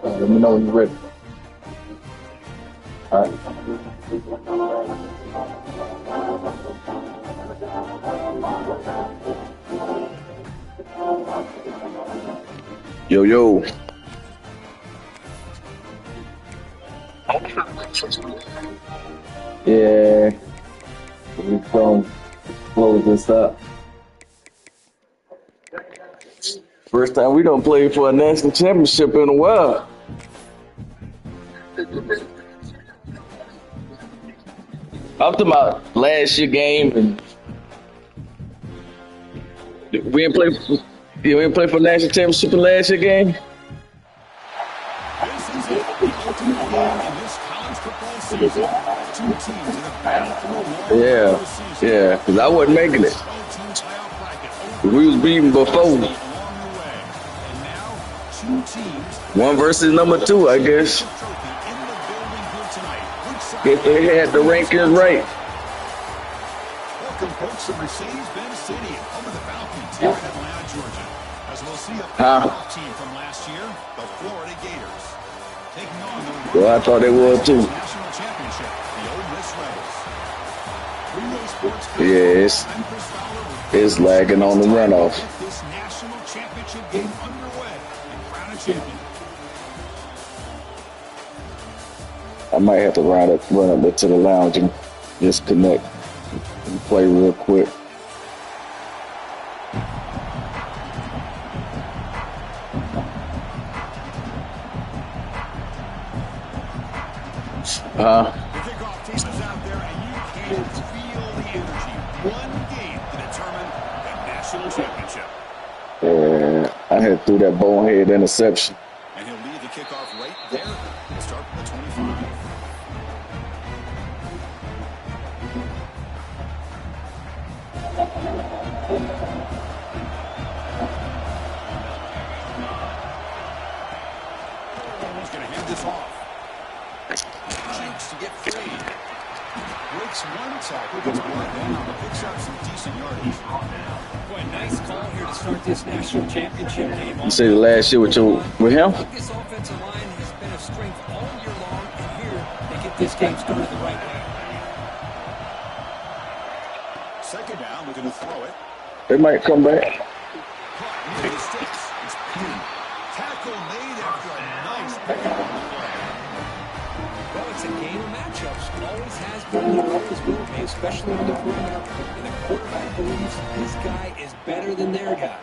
Let me know when you're ready. All right. Yo, yo. Yeah. We're going to close this up. First time we don't play for a national championship in a while. I'm talking about last year game, and we didn't play for national championship in last year game. This is it, the ultimate game in this college football season. Two teams that have battled through a long season. Yeah, because I wasn't making it. 12-team playoff bracket. We was beating before. Along the way. And now, two teams. One versus number two, I guess. If they had the rankings right. Welcome, folks, to Mercedes-Benz Stadium, home of the Falcons here in Atlanta, Georgia. As we'll see a playoff team from last year, the Florida Gators, taking on the Well, I thought they were too. national championship, the Ole Miss Rebels. Freeway Sports Yeah, it's lagging on the runoff. Get this national championship game underway and crown a champion. I might have to run up to the lounge and just connect and play real quick. The kickoff team is out there, and you can feel the energy. One game to determine the national championship. Yeah, I had threw that bonehead interception. And he'll lead the kickoff right there and start from the 25. He's going to hand this off. Cheeks to get free. Breaks Makes one tackle, gets brought down, but picks up some decent yardage. Boy, nice call here to start this national championship game. You say the last year with him? This offensive line has been a strength all year long, and here they get this game started the right way. Second down, looking to throw it. They might come back. Near the sticks. It's pinned. Tackle made after a nice pick on the play. Well, it's a game of matchups. Always has been and always will be, especially when they're moving up. And the quarterback believes his guy is better than their guy.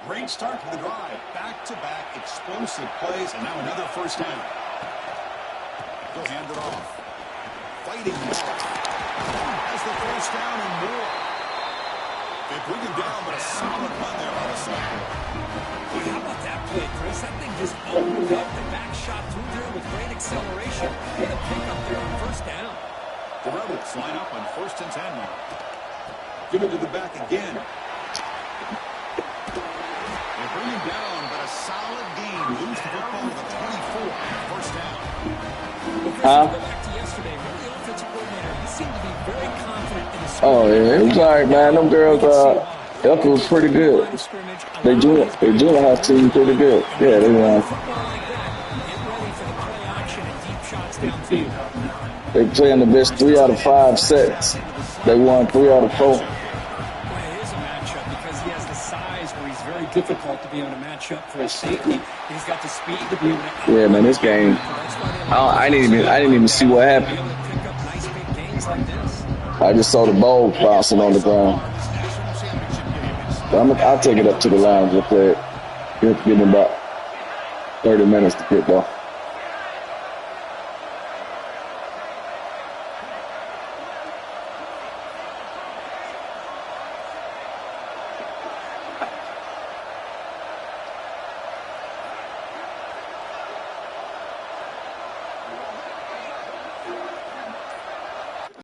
Great start to the drive. Back-to-back explosive plays, and now another first down. He'll hand it off. Fighting back. Has the first down and more. They bring him down, but a solid run there on the side. Boy, how about that play, Chris? That thing just opened up. The back shot through there with great acceleration. Get a pick up there on first down. The Rebels line up on 1st and 10 now. Give it to the back again. They bring him down, but a solid gain. Lose the football to the 24. First down. Well, Chris, go back to yesterday. Remember the offensive coordinator? He seemed to be very confident in his Oh, yeah, it was all right, man. Them girls, Elka was pretty good. They junior high team pretty good. Yeah, they won. They playing the best 3 out of 5 sets. They won 3 out of 4. Well, it is a matchup because he has the size where he's very difficult to be able to match up for his safety. He's got the speed to be able to. Yeah, man, this game. I didn't even see what happened. I just saw the ball bouncing on the ground. I'll take it up to the line. We'll play it. Give me about 30 minutes to get ball.